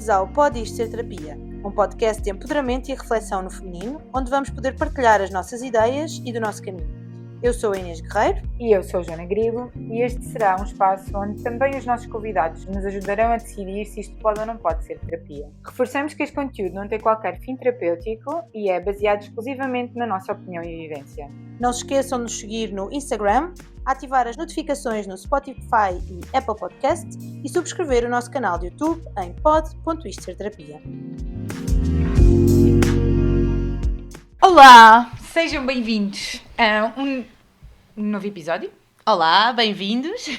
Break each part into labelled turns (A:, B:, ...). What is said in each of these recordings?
A: Bem-vindos ao Pode Isto Ser Terapia, um podcast de empoderamento e reflexão no feminino, onde vamos poder partilhar as nossas ideias e do nosso caminho. Eu sou a Inês Guerreiro.
B: E eu sou a Joana Grilo, e este será um espaço onde também os nossos convidados nos ajudarão a decidir se isto pode ou não pode ser terapia. Reforçamos que este conteúdo não tem qualquer fim terapêutico e é baseado exclusivamente na nossa opinião e vivência.
A: Não se esqueçam de nos seguir no Instagram, ativar as notificações no Spotify e Apple Podcast e subscrever o nosso canal de YouTube em pod.istoserterapia.
B: Olá, sejam bem-vindos a um novo episódio.
C: Olá, bem-vindos.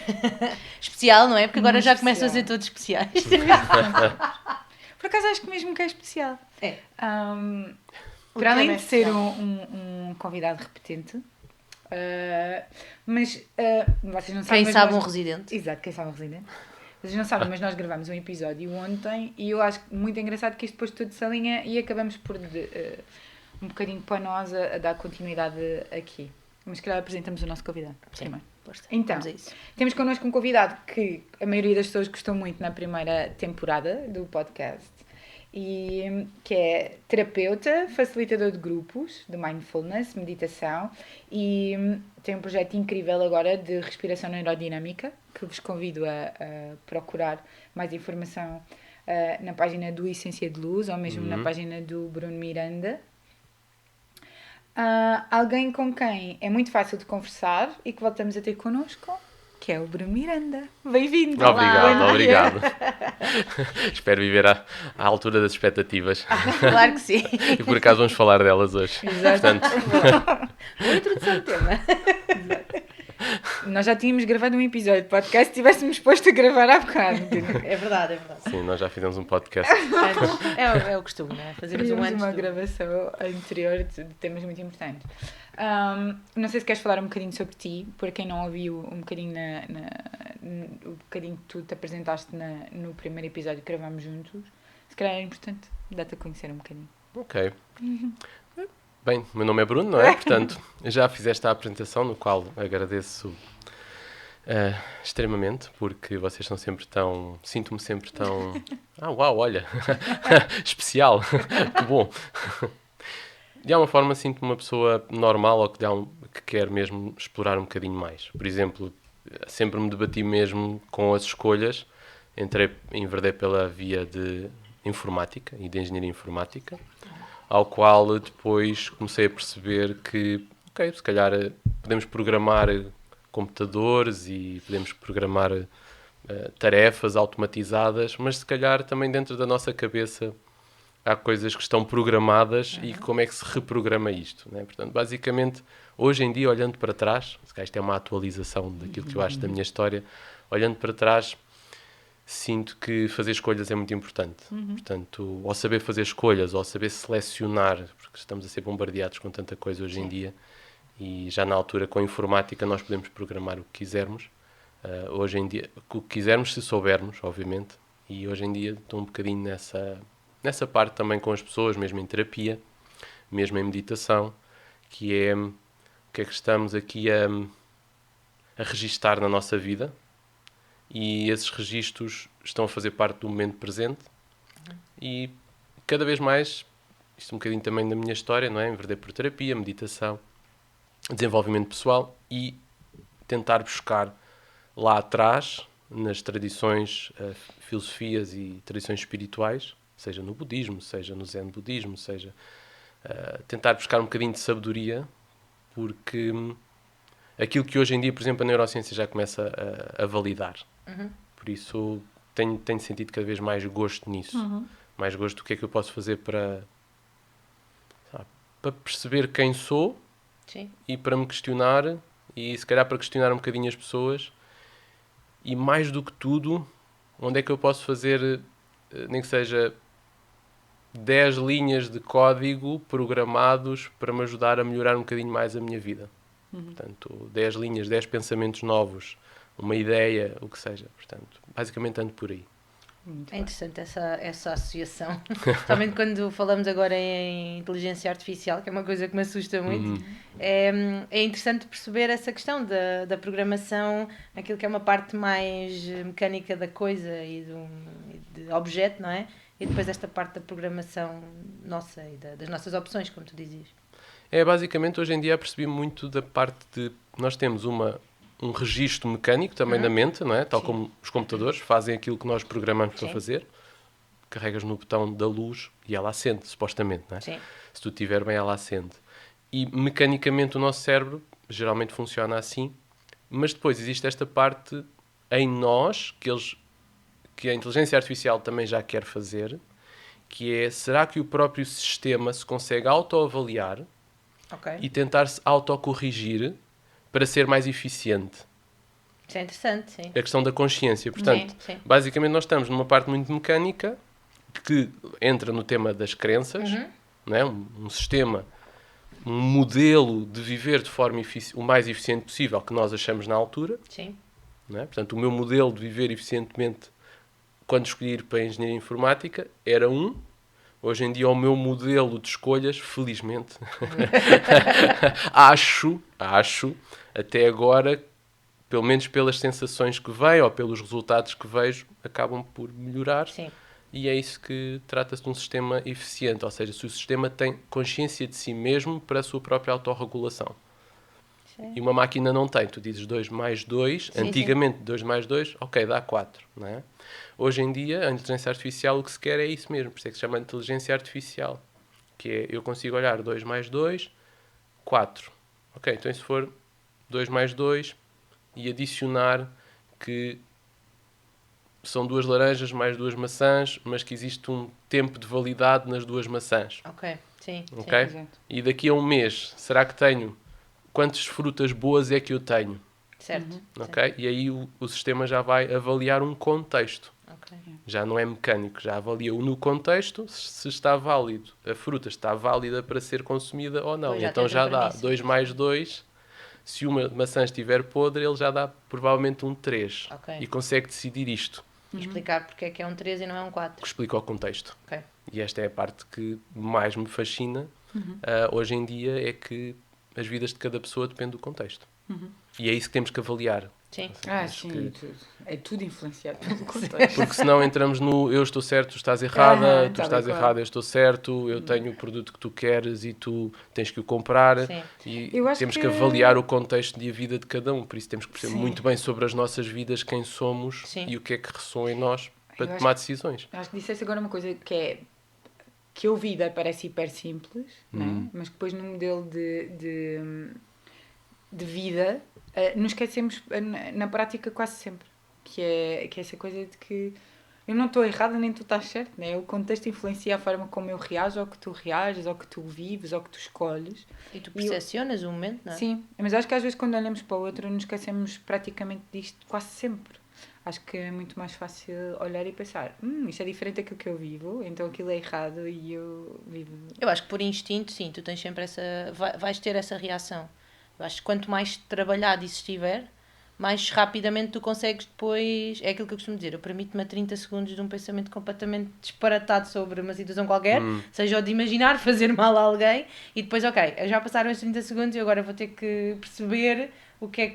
C: Especial, não é? Porque agora
B: Muito
C: já começam a
B: especial.
C: ser todos especiais.
B: Por acaso acho que mesmo que é especial.
C: É.
B: Para além
C: tema
B: de
C: é
B: ser
C: especial.
B: um convidado repetente, mas vocês não sabem...
C: Quem
B: mas
C: sabe
B: nós-
C: um residente.
B: Exato, quem sabe um residente. Vocês não sabem, mas nós gravamos um episódio ontem e eu acho muito engraçado que isto depois tudo se alinha e acabamos por um bocadinho para nós a dar continuidade aqui. Mas se calhar apresentamos o nosso convidado.
C: Sim.
B: Primeiro.
C: Força.
B: Então,
C: Vamos a isso.
B: temos connosco um convidado que a maioria das pessoas gostou muito na primeira temporada do podcast e que é terapeuta, facilitador de grupos, de mindfulness, meditação e tem um projeto incrível agora de respiração neurodinâmica que vos convido a procurar mais informação na página do Essência de Luz ou mesmo na página do Bruno Miranda. Alguém com quem é muito fácil de conversar e que voltamos a ter connosco, que é o Bruno Miranda. Bem-vindo!
D: Obrigado. Espero viver à altura das expectativas.
C: Claro que sim.
D: E por acaso vamos falar delas hoje.
B: Exato.
D: Portanto,
C: Boa introdução do tema.
B: Nós já tínhamos gravado um episódio de podcast se tivéssemos posto a gravar há bocado.
C: É verdade, é verdade.
D: sim, nós já fizemos um podcast.
C: Antes, é o costume, não é? Fazermos um
B: Fizemos
C: antes
B: uma
C: do...
B: gravação anterior de temas muito importantes. Não sei se queres falar um bocadinho sobre ti, para quem não ouviu um bocadinho o bocadinho que tu te apresentaste no primeiro episódio que gravámos juntos. Se calhar é importante dar-te a conhecer um bocadinho.
D: Ok. Bem, o meu nome é Bruno, não é? Portanto, já fiz esta apresentação, no qual agradeço extremamente, porque vocês são sempre tão... Sinto-me sempre tão... Uau, olha! Especial! Que bom! De alguma forma sinto-me uma pessoa normal ou que quer mesmo explorar um bocadinho mais. Por exemplo, sempre me debati mesmo com as escolhas. Enverdei pela via de informática e de engenharia informática, ao qual depois comecei a perceber que, ok, se calhar podemos programar computadores e podemos programar tarefas automatizadas, mas se calhar também dentro da nossa cabeça há coisas que estão programadas e como é que se reprograma isto, né? Portanto, basicamente, hoje em dia, olhando para trás, se calhar isto é uma atualização daquilo que eu acho da minha história, olhando para trás, sinto que fazer escolhas é muito importante. Portanto, ao saber fazer escolhas, ou saber selecionar, porque estamos a ser bombardeados com tanta coisa hoje em dia, e já na altura com a informática nós podemos programar o que quisermos, hoje em dia, o que quisermos se soubermos, obviamente, e hoje em dia estou um bocadinho nessa parte também com as pessoas, mesmo em terapia, mesmo em meditação, que é o que é que estamos aqui a registar na nossa vida, e esses registros estão a fazer parte do momento presente e cada vez mais, isto um bocadinho também da minha história, não é? Enverdei por terapia, meditação, desenvolvimento pessoal e tentar buscar lá atrás, nas tradições, filosofias e tradições espirituais, seja no budismo, seja no zen budismo, seja tentar buscar um bocadinho de sabedoria, porque aquilo que hoje em dia, por exemplo, a neurociência já começa a validar. Por isso tenho sentido cada vez mais gosto nisso. Mais gosto do que é que eu posso fazer para perceber quem sou.
C: Sim.
D: E para me questionar, e se calhar para questionar um bocadinho as pessoas, e mais do que tudo, onde é que eu posso fazer, nem que seja 10 linhas de código programados para me ajudar a melhorar um bocadinho mais a minha vida. Portanto, 10 linhas, 10 pensamentos novos, uma ideia, o que seja. Portanto, basicamente ando por aí.
C: É interessante essa associação. Principalmente quando falamos agora em inteligência artificial, que é uma coisa que me assusta muito. É interessante perceber essa questão da programação, aquilo que é uma parte mais mecânica da coisa e de objeto, não é? e depois esta parte da programação nossa e das nossas opções, como tu dizias.
D: Basicamente, hoje em dia apercebi muito da parte de... Nós temos um registro mecânico também na mente, não é? Tal como os computadores fazem aquilo que nós programamos para fazer. Carregas no botão da luz e ela acende, supostamente, não é?
C: Sim.
D: Se tu estiver bem, ela acende. E mecanicamente o nosso cérebro geralmente funciona assim, mas depois existe esta parte em nós que a inteligência artificial também já quer fazer, que é, será que o próprio sistema se consegue autoavaliar e tentar-se autocorrigir para ser mais eficiente?
C: Isso é interessante, sim.
D: A questão da consciência. Portanto,
C: Sim.
D: basicamente nós estamos numa parte muito mecânica que entra no tema das crenças, não é? Um sistema, um modelo de viver de forma o mais eficiente possível que nós achamos na altura.
C: Sim.
D: Não é? Portanto, o meu modelo de viver eficientemente quando escolhi ir para a engenharia informática era Hoje em dia o meu modelo de escolhas, felizmente, acho, até agora, pelo menos pelas sensações que vejo ou pelos resultados que vejo, acabam por melhorar.
C: Sim.
D: E é isso que trata-se de um sistema eficiente, ou seja, se o sistema tem consciência de si mesmo para a sua própria autorregulação.
C: Sim.
D: E uma máquina não tem. Tu dizes 2 mais 2, antigamente 2 mais 2, ok, dá 4, não é? Hoje em dia, a inteligência artificial, o que se quer é isso mesmo, por isso é que se chama inteligência artificial, que é, eu consigo olhar 2 mais 2, 4. Ok, então se for 2 mais 2 e adicionar que são 2 laranjas mais 2 maçãs, mas que existe um tempo de validade nas 2 maçãs.
C: Ok, sim.
D: Ok?
B: Exato.
D: E daqui a um mês, será que tenho? Quantas frutas boas é que eu tenho?
C: Certo.
D: Ok? E aí o sistema já vai avaliar um contexto.
C: Ok.
D: Já não é mecânico, já avalia no contexto se está válido. A fruta está válida para ser consumida ou não.
C: Pois, já
D: Então
C: tens
D: já
C: a
D: dá
C: premissa.
D: 2 mais 2. Se uma maçã estiver podre, ele já dá provavelmente um 3.
C: Ok.
D: E consegue decidir isto.
C: E explicar porque é que é um 3 e não é um 4.
D: Que explica o contexto.
C: Ok.
D: E esta é a parte que mais me fascina hoje em dia, é que as vidas de cada pessoa dependem do contexto. E é isso que temos que avaliar.
C: Sim.
D: Acho
B: Sim,
D: que-
B: tudo. É tudo influenciado pelo contexto.
D: Porque senão entramos no eu estou certo, tu estás errada, tu
B: tal e
D: estás
B: qual.
D: errada, eu estou certo, eu tenho o produto que tu queres e tu tens que o comprar.
C: Sim.
D: E
B: Eu acho
D: temos que
B: que-
D: avaliar o contexto de a vida de cada um. Por isso temos que perceber
B: Sim.
D: muito bem sobre as nossas vidas, quem somos
C: Sim.
D: e o que é que ressoa em nós
B: Eu
D: para
B: acho
D: tomar decisões.
B: Acho que disseste agora uma coisa que é que a vida parece hiper simples, né? Mas que depois no modelo de vida nos esquecemos na prática quase sempre. Que é essa coisa de que eu não estou errada nem tu estás certo, né? O contexto influencia a forma como eu reajo, ao que tu reages, ao que tu vives, ao que tu escolhes.
C: E tu percepcionas o momento, não é?
B: Sim, mas acho que às vezes quando olhamos para o outro nos esquecemos praticamente disto quase sempre. Acho que é muito mais fácil olhar e pensar isto é diferente daquilo que eu vivo, então aquilo é errado e eu vivo...
C: Eu acho que por instinto, sim, tu tens sempre vais ter essa reação. Eu acho que quanto mais trabalhado isso estiver, mais rapidamente tu consegues depois... É aquilo que eu costumo dizer, eu permito-me a 30 segundos de um pensamento completamente disparatado sobre uma situação qualquer, seja o de imaginar fazer mal a alguém, e depois, ok, já passaram os 30 segundos e agora vou ter que perceber o que é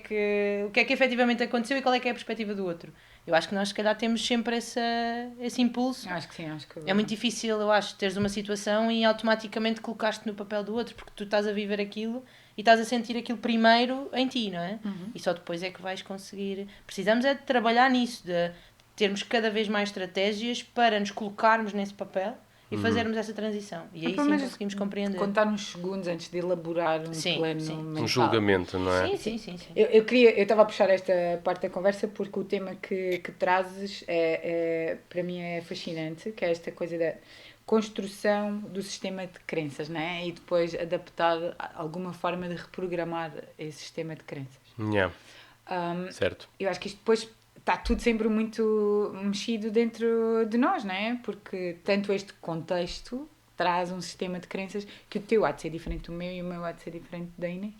C: que efetivamente aconteceu e qual é que é a perspectiva do outro. Eu acho que nós, se calhar, temos sempre esse impulso.
B: Acho que sim, acho que...
C: É muito difícil, eu acho, teres uma situação e automaticamente colocaste no papel do outro, porque tu estás a viver aquilo e estás a sentir aquilo primeiro em ti, não é? E só depois é que vais conseguir... Precisamos é de trabalhar nisso, de termos cada vez mais estratégias para nos colocarmos nesse papel e fazermos essa transição. E aí
B: pelo
C: sim
B: menos
C: conseguimos compreender.
B: Contar uns segundos antes de elaborar um
C: Sim,
B: plano
C: sim.
B: mental.
D: Um julgamento, não é?
C: Sim.
B: Eu estava a puxar esta parte da conversa porque o tema que trazes para mim é fascinante, que é esta coisa da construção do sistema de crenças, não é? E depois adaptar alguma forma de reprogramar esse sistema de crenças.
D: Yeah. Certo.
B: Eu acho que isto depois está tudo sempre muito mexido dentro de nós, não é? Porque tanto este contexto traz um sistema de crenças que o teu há de ser diferente do meu e o meu há de ser diferente da Inês.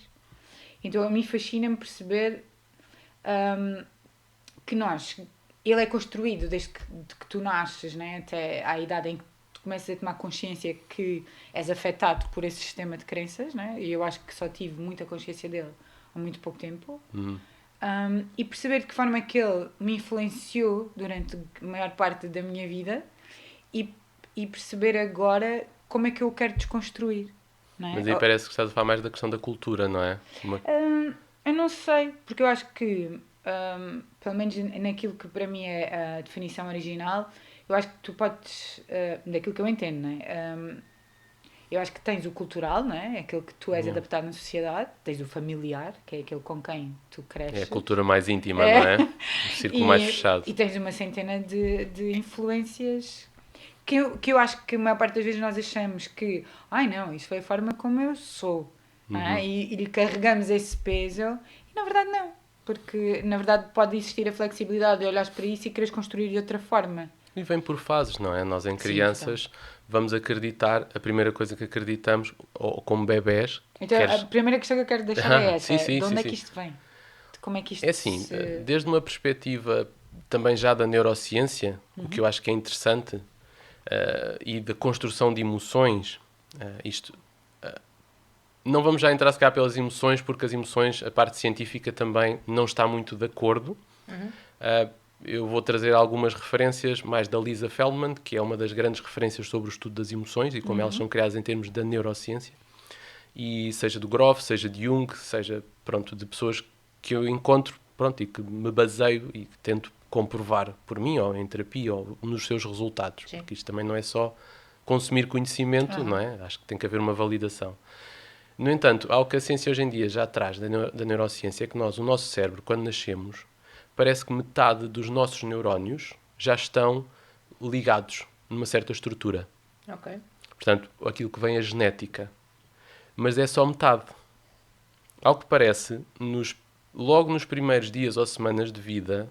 B: Então a mim fascina-me perceber que ele é construído desde que tu nasces, né? Até à idade em que tu começas a tomar consciência que és afetado por esse sistema de crenças, né? E eu acho que só tive muita consciência dele há muito pouco tempo. E perceber de que forma é que ele me influenciou durante a maior parte da minha vida e e perceber agora como é que eu o quero desconstruir. Não é?
D: Mas aí parece que estás a falar mais da questão da cultura, não é?
B: Eu não sei, porque eu acho que, pelo menos naquilo que para mim é a definição original, eu acho que tu podes, daquilo que eu entendo, não é? Eu acho que tens o cultural, não é? Aquilo que tu és adaptado na sociedade, tens o familiar, que é aquele com quem tu cresces.
D: É a cultura mais íntima, não é? O círculo mais fechado.
B: E tens uma centena de influências que eu acho que a maior parte das vezes nós achamos que, ai não, isso foi a forma como eu sou. Não é? E lhe carregamos esse peso e na verdade não. Porque na verdade pode existir a flexibilidade de olhares para isso e quereres construir de outra forma.
D: E vem por fases, não é? Nós em crianças vamos acreditar, a primeira coisa que acreditamos, ou como bebés...
B: Então a primeira questão que eu quero deixar é essa,
D: sim,
B: de onde
D: sim,
B: é que isto vem? De como é que isto
D: É assim, desde uma perspectiva também já da neurociência, o que eu acho que é interessante, e da construção de emoções, não vamos já entrar se calhar pelas emoções, porque as emoções, a parte científica também não está muito de acordo. Eu vou trazer algumas referências mais da Lisa Feldman, que é uma das grandes referências sobre o estudo das emoções e como elas são criadas em termos da neurociência. E seja do Grof, seja de Jung, seja, pronto, de pessoas que eu encontro, pronto, e que me baseio e que tento comprovar por mim, ou em terapia, ou nos seus resultados.
C: Sim.
D: Porque isto também não é só consumir conhecimento, não é? Acho que tem que haver uma validação. No entanto, algo que a ciência hoje em dia já traz da neurociência é que o nosso cérebro, quando nascemos, parece que metade dos nossos neurónios já estão ligados numa certa estrutura.
C: Ok.
D: Portanto, aquilo que vem a genética. Mas é só metade. Ao que parece, logo nos primeiros dias ou semanas de vida,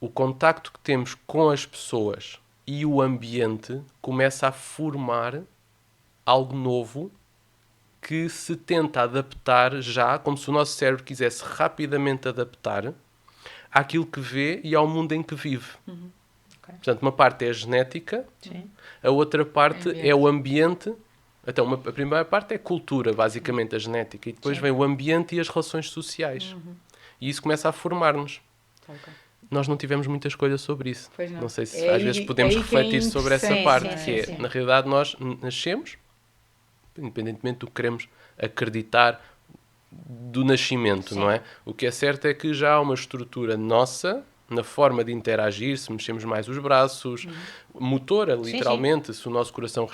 D: o contacto que temos com as pessoas e o ambiente começa a formar algo novo que se tenta adaptar já, como se o nosso cérebro quisesse rapidamente adaptar àquilo que vê e ao mundo em que vive.
C: Okay.
D: Portanto, uma parte é a genética,
C: Sim.
D: a outra parte é o ambiente. Então, a primeira parte é cultura, basicamente, a genética. E depois vem o ambiente e as relações sociais. E isso começa a formar-nos.
B: Okay.
D: Nós não tivemos muita escolha sobre isso.
B: Pois não.
D: Sei se às vezes podemos refletir sobre essa parte, que é, na realidade, nós nascemos, independentemente do que queremos acreditar do nascimento, não é? O que é certo é que já há uma estrutura nossa na forma de interagir, se mexemos mais os braços, motora, literalmente, se o nosso coração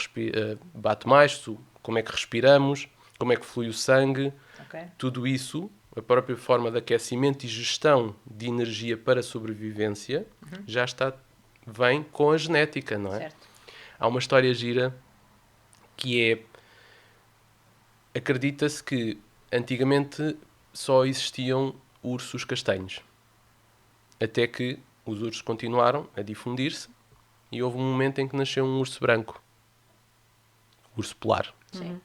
D: bate mais, como é que respiramos, como é que flui o sangue, tudo isso, a própria forma de aquecimento e gestão de energia para a sobrevivência, já vem com a genética, não é?
C: Certo.
D: Há uma história gira que é, acredita-se que antigamente só existiam ursos castanhos. Até que os ursos continuaram a difundir-se e houve um momento em que nasceu um urso branco. O urso polar.
C: Sim.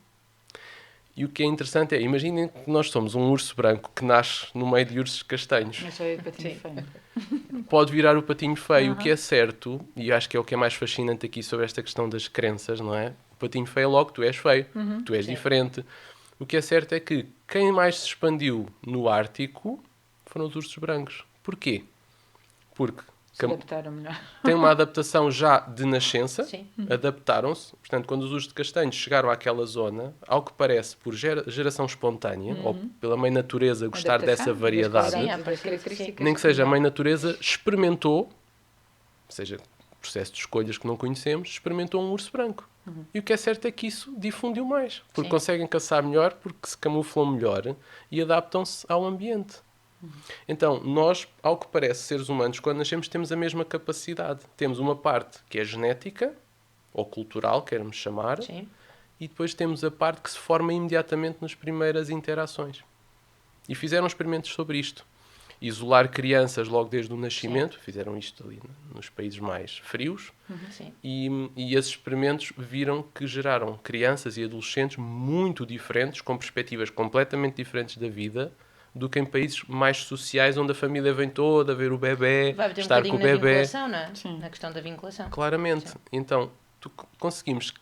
D: E o que é interessante é, imaginem que nós somos um urso branco que nasce no meio de ursos castanhos.
B: Mas só é patinho feio.
D: Pode virar o patinho feio. O que é certo, e acho que é o que é mais fascinante aqui sobre esta questão das crenças, não é? O patinho feio é logo, tu és feio, tu és diferente. O que é certo é que quem mais se expandiu no Ártico foram os ursos brancos. Porquê? Porque
B: Se adaptaram melhor.
D: tem uma adaptação já de nascença,
C: Sim.
D: adaptaram-se. Portanto, quando os ursos de castanhos chegaram àquela zona, ao que parece, por geração espontânea, ou pela mãe natureza gostar dessa variedade,
B: Das características.
D: nem que seja a mãe natureza experimentou, ou seja, processo de escolhas que não conhecemos, experimentou um urso branco. E o que é certo é que isso difundiu mais, porque conseguem caçar melhor, porque se camuflam melhor e adaptam-se ao ambiente. Então, nós, ao que parece, seres humanos, quando nascemos, temos a mesma capacidade. Temos uma parte que é genética, ou cultural, queremos chamar,
C: Sim.
D: e depois temos a parte que se forma imediatamente nas primeiras interações. E fizeram experimentos sobre isto. Isolar crianças logo desde o nascimento, fizeram isto ali nos países mais frios,
C: Sim.
D: e esses experimentos viram que geraram crianças e adolescentes muito diferentes, com perspectivas completamente diferentes da vida, do que em países mais sociais, onde a família vem toda a ver o bebê,
C: Vai ter
D: estar com o
C: na
D: bebê.
C: vinculação, não é?
B: Sim.
C: Na questão da vinculação.
D: Claramente. Então, conseguimos,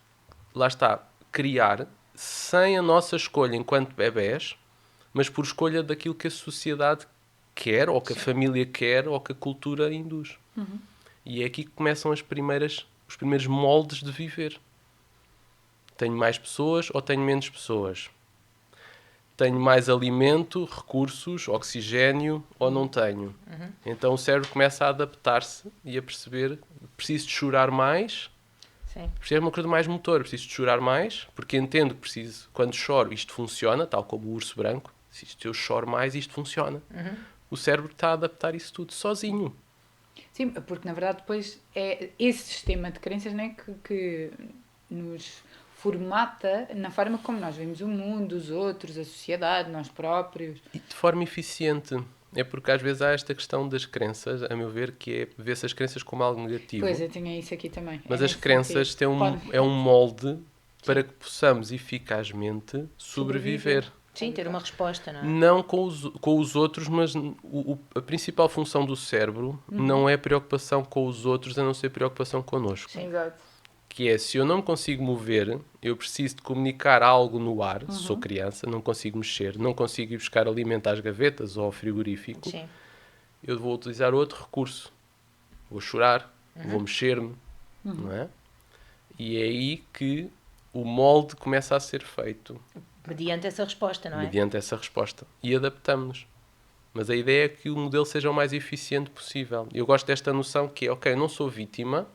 D: lá está, criar sem a nossa escolha enquanto bebés, mas por escolha daquilo que a sociedade quer, ou que a família quer, ou que a cultura induz. E é aqui que começam as primeiras os primeiros moldes de viver. Tenho mais pessoas ou tenho menos pessoas? Tenho mais alimento, recursos, oxigênio ou não tenho? Então o cérebro começa a adaptar-se e a perceber, preciso de chorar mais,
C: Sim.
D: preciso de uma coisa mais motor, preciso de chorar mais, porque entendo que preciso, quando choro isto funciona, tal como o urso branco, se eu choro mais isto funciona. O cérebro está a adaptar isso tudo sozinho.
B: Sim, porque na verdade depois é esse sistema de crenças, né, que nos formata na forma como nós vemos o mundo, os outros, a sociedade, nós próprios.
D: E de forma eficiente. É porque às vezes há esta questão das crenças, a meu ver, que é ver-se as crenças como algo negativo.
B: Pois, eu tinha isso aqui também.
D: Mas
B: É
D: as
B: nesse
D: crenças
B: sentido.
D: têm é um molde para que possamos eficazmente sobreviver.
C: Sim, ter uma resposta, não é?
D: Não com os outros, mas a principal função do cérebro não é preocupação com os outros, a não ser preocupação connosco.
B: Sim. Exato.
D: Que é, se eu não me consigo mover, eu preciso de comunicar algo no ar, se sou criança, não consigo mexer, não consigo ir buscar alimento às gavetas ou ao frigorífico,
C: Sim.
D: eu vou utilizar outro recurso. Vou chorar, vou mexer-me, não é? E é aí que o molde começa a ser feito,
C: Mediante essa resposta, não é?
D: mediante essa resposta. E adaptamos-nos. Mas a ideia é que o modelo seja o mais eficiente possível. Eu gosto desta noção que é, ok, eu não sou vítima,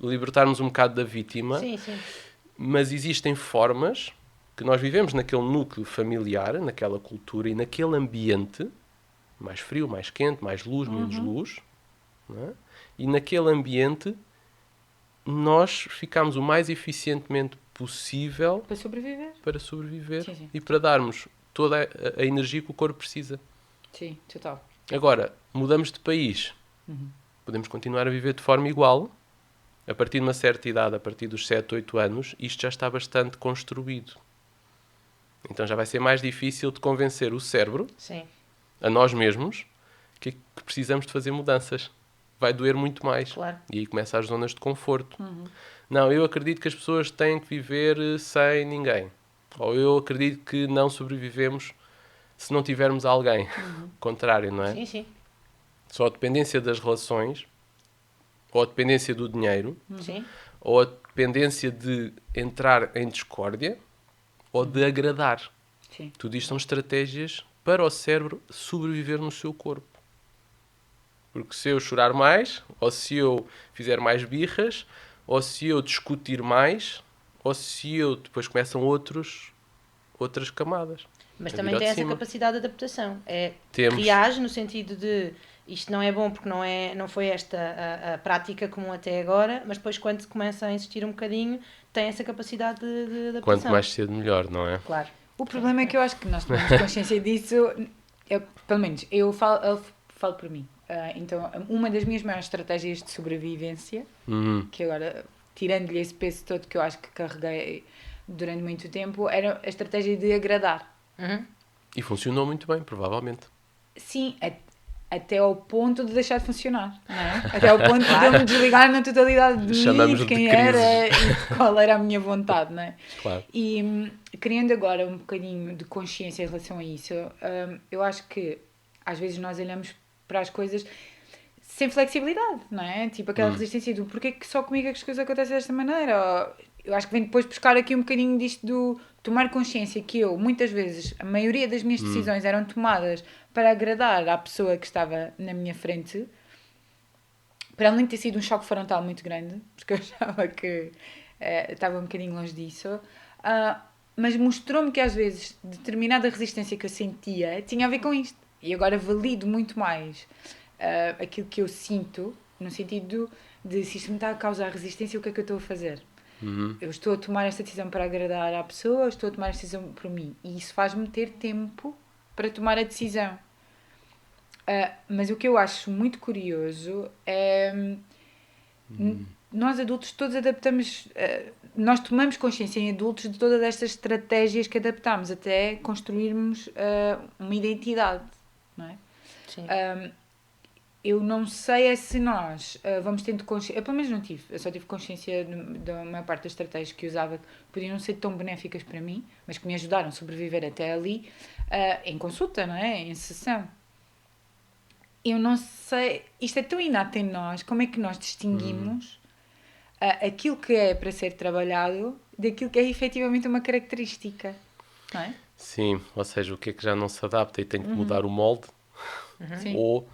D: libertarmos um bocado da vítima,
C: Sim, sim.
D: mas existem formas que nós vivemos naquele núcleo familiar, naquela cultura e naquele ambiente, mais frio, mais quente, mais luz, menos luz, não é? E naquele ambiente nós ficamos o mais eficientemente possível
B: Para sobreviver.
D: para sobreviver
B: Sim, sim.
D: e para darmos toda a energia que o corpo precisa.
B: Sim, total.
D: Agora, mudamos de país. Podemos continuar a viver de forma igual. A partir de uma certa idade, a partir dos 7, 8 anos, isto já está bastante construído. Então já vai ser mais difícil de convencer o cérebro,
C: Sim.
D: a nós mesmos, que precisamos de fazer mudanças. Vai doer muito mais.
C: Claro.
D: E aí começam as zonas de conforto. Não, eu acredito que as pessoas têm que viver sem ninguém. Ou eu acredito que não sobrevivemos se não tivermos alguém. Contrário, não é?
C: Sim, sim.
D: Só a dependência das relações, ou a dependência do dinheiro,
C: Sim.
D: ou a dependência de entrar em discórdia, ou de agradar.
B: Sim.
D: Tudo isto são estratégias para o cérebro sobreviver no seu corpo. Porque se eu chorar mais, ou se eu fizer mais birras, ou se eu discutir mais, ou se eu... Depois começam outras camadas.
C: Mas
D: A
C: também
D: vir ao
C: tem
D: de
C: essa
D: cima.
C: capacidade de adaptação.
D: Temos.
C: Reage no sentido de isto não é bom porque não foi esta a prática comum até agora, mas depois quando começa a insistir um bocadinho, tem essa capacidade de adaptação.
D: Quanto mais cedo, melhor, não é?
C: Claro.
B: O problema é que eu acho que nós temos consciência disso, pelo menos, eu falo por mim. Então, uma das minhas maiores estratégias de sobrevivência, que agora, tirando-lhe esse peso todo que eu acho que carreguei durante muito tempo, era a estratégia de agradar.
D: E funcionou muito bem, provavelmente.
B: Sim, até ao ponto de deixar de funcionar, não é? Até ao ponto de eu me desligar na totalidade de mim, de quem era e de qual era a minha vontade, não é?
D: Claro.
B: E criando agora um bocadinho de consciência em relação a isso, eu acho que às vezes nós olhamos para as coisas sem flexibilidade, não é? Tipo aquela resistência do porquê que só comigo é que as coisas acontecem desta maneira? Ou, eu acho que vem depois buscar aqui um bocadinho disto do tomar consciência que eu, muitas vezes, a maioria das minhas decisões eram tomadas para agradar à pessoa que estava na minha frente, para além de ter sido um choque frontal muito grande, porque eu achava que estava um bocadinho longe disso, mas mostrou-me que às vezes determinada resistência que eu sentia tinha a ver com isto. E agora valido muito mais aquilo que eu sinto, no sentido de se isto me está a causar resistência, o que é que eu estou a fazer? Eu estou a tomar esta decisão para agradar à pessoa, estou a tomar esta decisão por mim. E isso faz-me ter tempo para tomar a decisão. Mas o que eu acho muito curioso é... Nós adultos todos adaptamos... nós tomamos consciência em adultos de todas estas estratégias que adaptamos até construirmos uma identidade, não é?
C: Sim.
B: Eu não sei se nós vamos tendo consciência... Eu pelo menos não tive. Eu só tive consciência da maior parte das estratégias que usava que podiam não ser tão benéficas para mim, mas que me ajudaram a sobreviver até ali, em consulta, não é? Em sessão. Eu não sei... Isto é tão inato em nós. Como é que nós distinguimos aquilo que é para ser trabalhado daquilo que é efetivamente uma característica, não é?
D: Sim, ou seja, o que é que já não se adapta e tem que mudar o molde,
B: Sim.
D: ou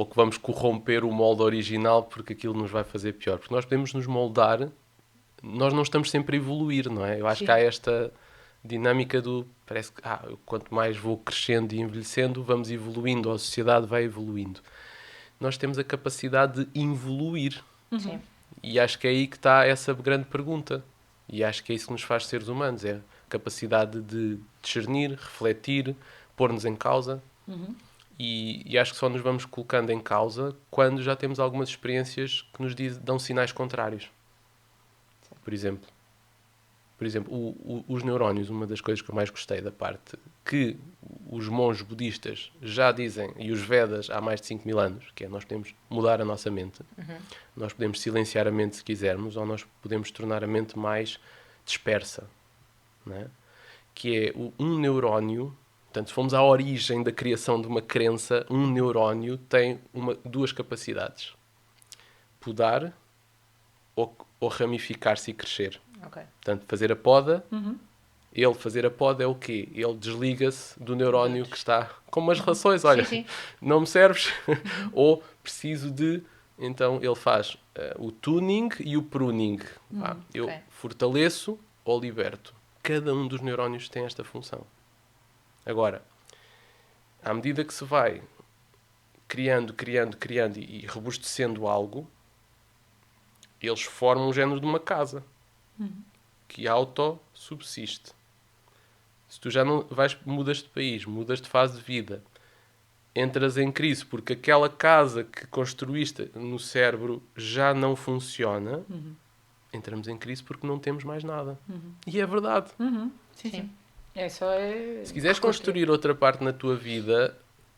D: que vamos corromper o molde original porque aquilo nos vai fazer pior. Porque nós podemos nos moldar, nós não estamos sempre a evoluir, não é? Eu acho
B: Sim.
D: que há esta dinâmica do... Parece que quanto mais vou crescendo e envelhecendo, vamos evoluindo, ou a sociedade vai evoluindo. Nós temos a capacidade de evoluir.
C: Sim.
D: E acho que é aí que está essa grande pergunta. E acho que é isso que nos faz seres humanos. É a capacidade de discernir, refletir, pôr-nos em causa. E acho que só nos vamos colocando em causa quando já temos algumas experiências que nos dão sinais contrários. Por exemplo, os neurónios, uma das coisas que eu mais gostei da parte que os monges budistas já dizem, e os Vedas há mais de 5.000 anos, que é nós podemos mudar a nossa mente, nós podemos silenciar a mente se quisermos, ou nós podemos tornar a mente mais dispersa, não é? Que é um neurónio. Portanto, se formos à origem da criação de uma crença, um neurónio tem duas capacidades: podar ou ramificar-se e crescer.
C: Ok.
D: Portanto, fazer a poda, ele fazer a poda é o quê? Ele desliga-se do neurónio que está como as relações. Olha,
C: Sim.
D: não me serves, ou preciso de... Então, ele faz o tuning e o pruning. Eu
C: ok.
D: fortaleço ou liberto. Cada um dos neurónios tem esta função. Agora, à medida que se vai criando e robustecendo algo, eles formam um género de uma casa que autossubsiste. Se tu já não mudas de país, mudas de fase de vida, entras em crise porque aquela casa que construíste no cérebro já não funciona, entramos em crise porque não temos mais nada. E é verdade.
B: Sim. É só...
D: Se quiseres construir outra parte na tua vida,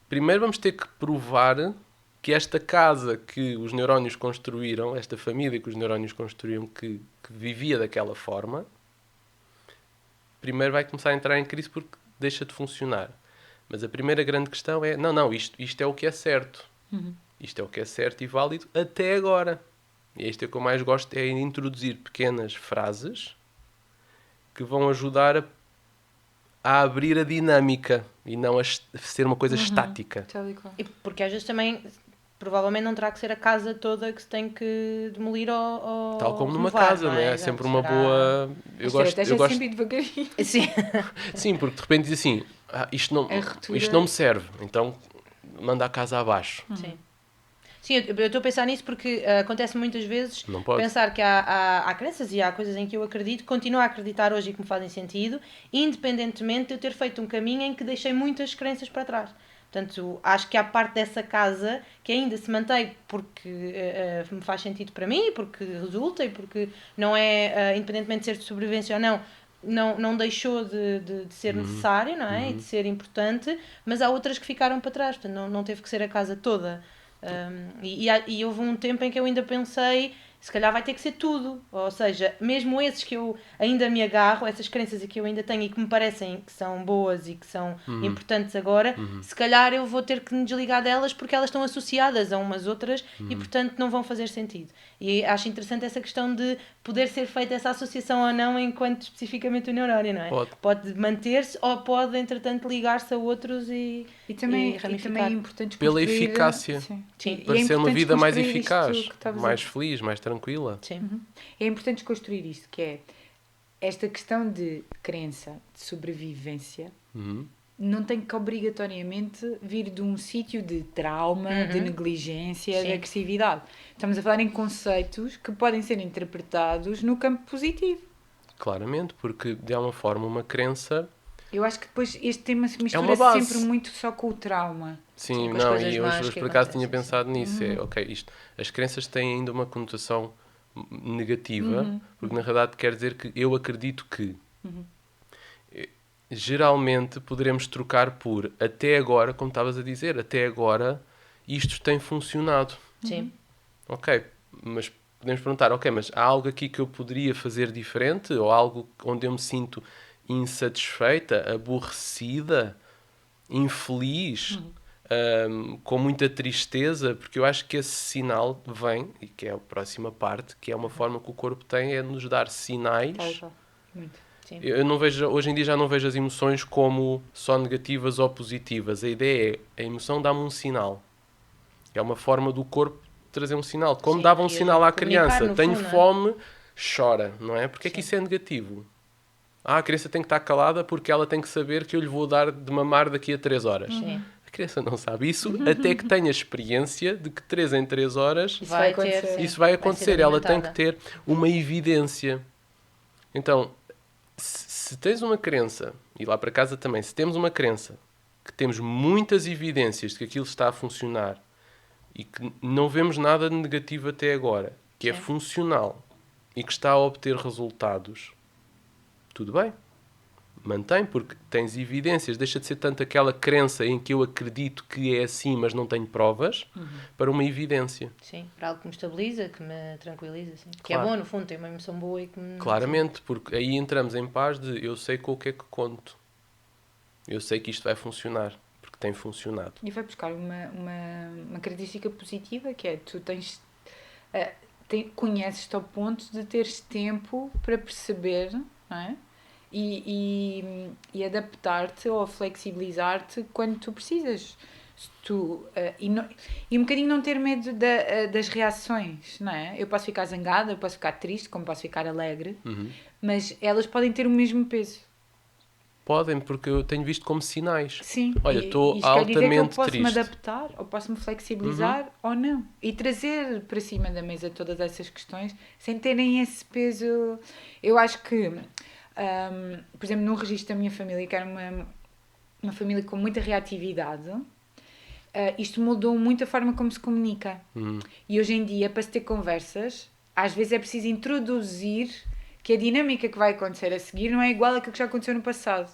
D: primeiro vamos ter que provar que esta casa que os neurónios construíram, esta família que os neurónios construíram, que vivia daquela forma, primeiro vai começar a entrar em crise porque deixa de funcionar. Mas a primeira grande questão é, isto é o que é certo. Isto é o que é certo e válido até agora. E isto é o que eu mais gosto, é introduzir pequenas frases que vão ajudar a abrir a dinâmica e não a ser uma coisa estática.
B: Tal e qual.
C: E porque às vezes também, provavelmente não terá que ser a casa toda que se tem que demolir ou
D: Tal como numa
C: renovar,
D: casa, não é? É
C: Exato,
D: sempre uma
C: será-
D: boa... Eu gosto...
B: sempre ir devagarinho.
C: Sim.
D: Sim, porque de repente diz assim, isto não me serve, então manda a casa abaixo.
C: Sim. Sim, eu estou a pensar nisso porque acontece muitas vezes
D: Não pode.
C: pensar que há crenças e há coisas em que eu acredito, continuo a acreditar hoje e que me fazem sentido, independentemente de eu ter feito um caminho em que deixei muitas crenças para trás. Portanto, acho que há parte dessa casa que ainda se mantém porque me faz sentido para mim, porque resulta e porque não é, independentemente de ser de sobrevivência ou não deixou de ser necessário, não é? E de ser importante, mas há outras que ficaram para trás, portanto não teve que ser a casa toda. E houve um tempo em que eu ainda pensei, se calhar vai ter que ser tudo, ou seja, mesmo esses que eu ainda me agarro, essas crenças que eu ainda tenho e que me parecem que são boas e que são importantes agora, se calhar eu vou ter que me desligar delas porque elas estão associadas a umas outras e portanto não vão fazer sentido. E acho interessante essa questão de poder ser feita essa associação ou não enquanto especificamente o neurónio, não é? Pode manter-se ou pode entretanto ligar-se a outros e
B: também
C: ramificar.
B: é importante
D: Pela
B: construir...
D: eficácia.
C: Sim.
D: Para ser uma vida mais
B: construir isto
D: eficaz,
B: que estavas a
D: mais feliz, mais tranquila.
C: Sim.
B: É importante construir isto, que é esta questão de crença, de sobrevivência, não tem que obrigatoriamente vir de um sítio de trauma, de negligência, de agressividade. Estamos a falar em conceitos que podem ser interpretados no campo positivo.
D: Claramente, porque de alguma forma uma crença...
B: Eu acho que depois este tema se
D: uma
B: mistura
D: base.
B: sempre muito só com o trauma.
D: Sim,
C: com as
D: não,
C: coisas
D: e
C: más
D: hoje
C: que
D: por acaso
C: acontecem,
D: tinha pensado nisso. É, ok, as crenças têm ainda uma conotação negativa, porque na realidade quer dizer que eu acredito que. Geralmente poderemos trocar por até agora, como estavas a dizer, até agora isto tem funcionado.
C: Sim.
D: Ok, mas podemos perguntar, ok, mas há algo aqui que eu poderia fazer diferente? Ou algo onde eu me sinto insatisfeita, aborrecida, infeliz? com muita tristeza, porque eu acho que esse sinal vem, e que é a próxima parte, que é uma forma que o corpo tem, é nos dar sinais.
B: Muito.
C: Sim.
D: Eu não vejo, hoje em dia já não vejo as emoções como só negativas ou positivas. A ideia é, a emoção dá-me um sinal. É uma forma do corpo trazer um sinal. Como
C: Sim,
D: dava um
C: e
D: sinal à
C: comunicar,
D: criança.
C: no
D: Tenho
C: fundo, não é?
D: fome, chora, não é? Porque é que
C: Sim.
D: isso é negativo? A criança tem que estar calada porque ela tem que saber que eu lhe vou dar de mamar daqui a 3 horas.
C: Sim.
D: A criança não sabe isso até que tenha experiência de que 3 em 3 horas
B: Isso vai
C: ter,
B: acontecer.
C: sim,
D: isso vai
C: ser
D: acontecer. Ela tem que
C: alimentada.
D: ter uma evidência. Então, se tens uma crença, e lá para casa também, se temos uma crença que temos muitas evidências de que aquilo está a funcionar e que não vemos nada de negativo até agora, que é
C: Sim.
D: funcional e que está a obter resultados, tudo bem. Mantém, porque tens evidências. Deixa de ser tanto aquela crença em que eu acredito que é assim, mas não tenho provas, para uma evidência.
C: Sim, para algo que me estabiliza, que me tranquiliza, sim. Que é
D: Claro.
C: bom, no fundo, tem uma emoção boa e que me...
D: Claramente, porque aí entramos em paz de eu sei com o que é que conto. Eu sei que isto vai funcionar, porque tem funcionado.
B: E vai buscar uma característica positiva, que é tu tens, conheces-te ao ponto de teres tempo para perceber, não é? E adaptar-te ou flexibilizar-te quando tu precisas. Se tu, e um bocadinho não ter medo das reações, não é? Eu posso ficar zangada, eu posso ficar triste, como posso ficar alegre, mas elas podem ter o mesmo peso.
D: Podem, porque eu tenho visto como sinais.
B: Sim,
D: Olha, estou
B: isto quer dizer que eu
D: altamente
B: posso me
D: triste.
B: adaptar ou posso me flexibilizar ou não. E trazer para cima da mesa todas essas questões sem terem esse peso. Eu acho que, por exemplo, no registro da minha família, que era uma família com muita reatividade, isto mudou muito a forma como se comunica. E hoje em dia, para se ter conversas, às vezes é preciso introduzir que a dinâmica que vai acontecer a seguir não é igual àquilo que já aconteceu no passado.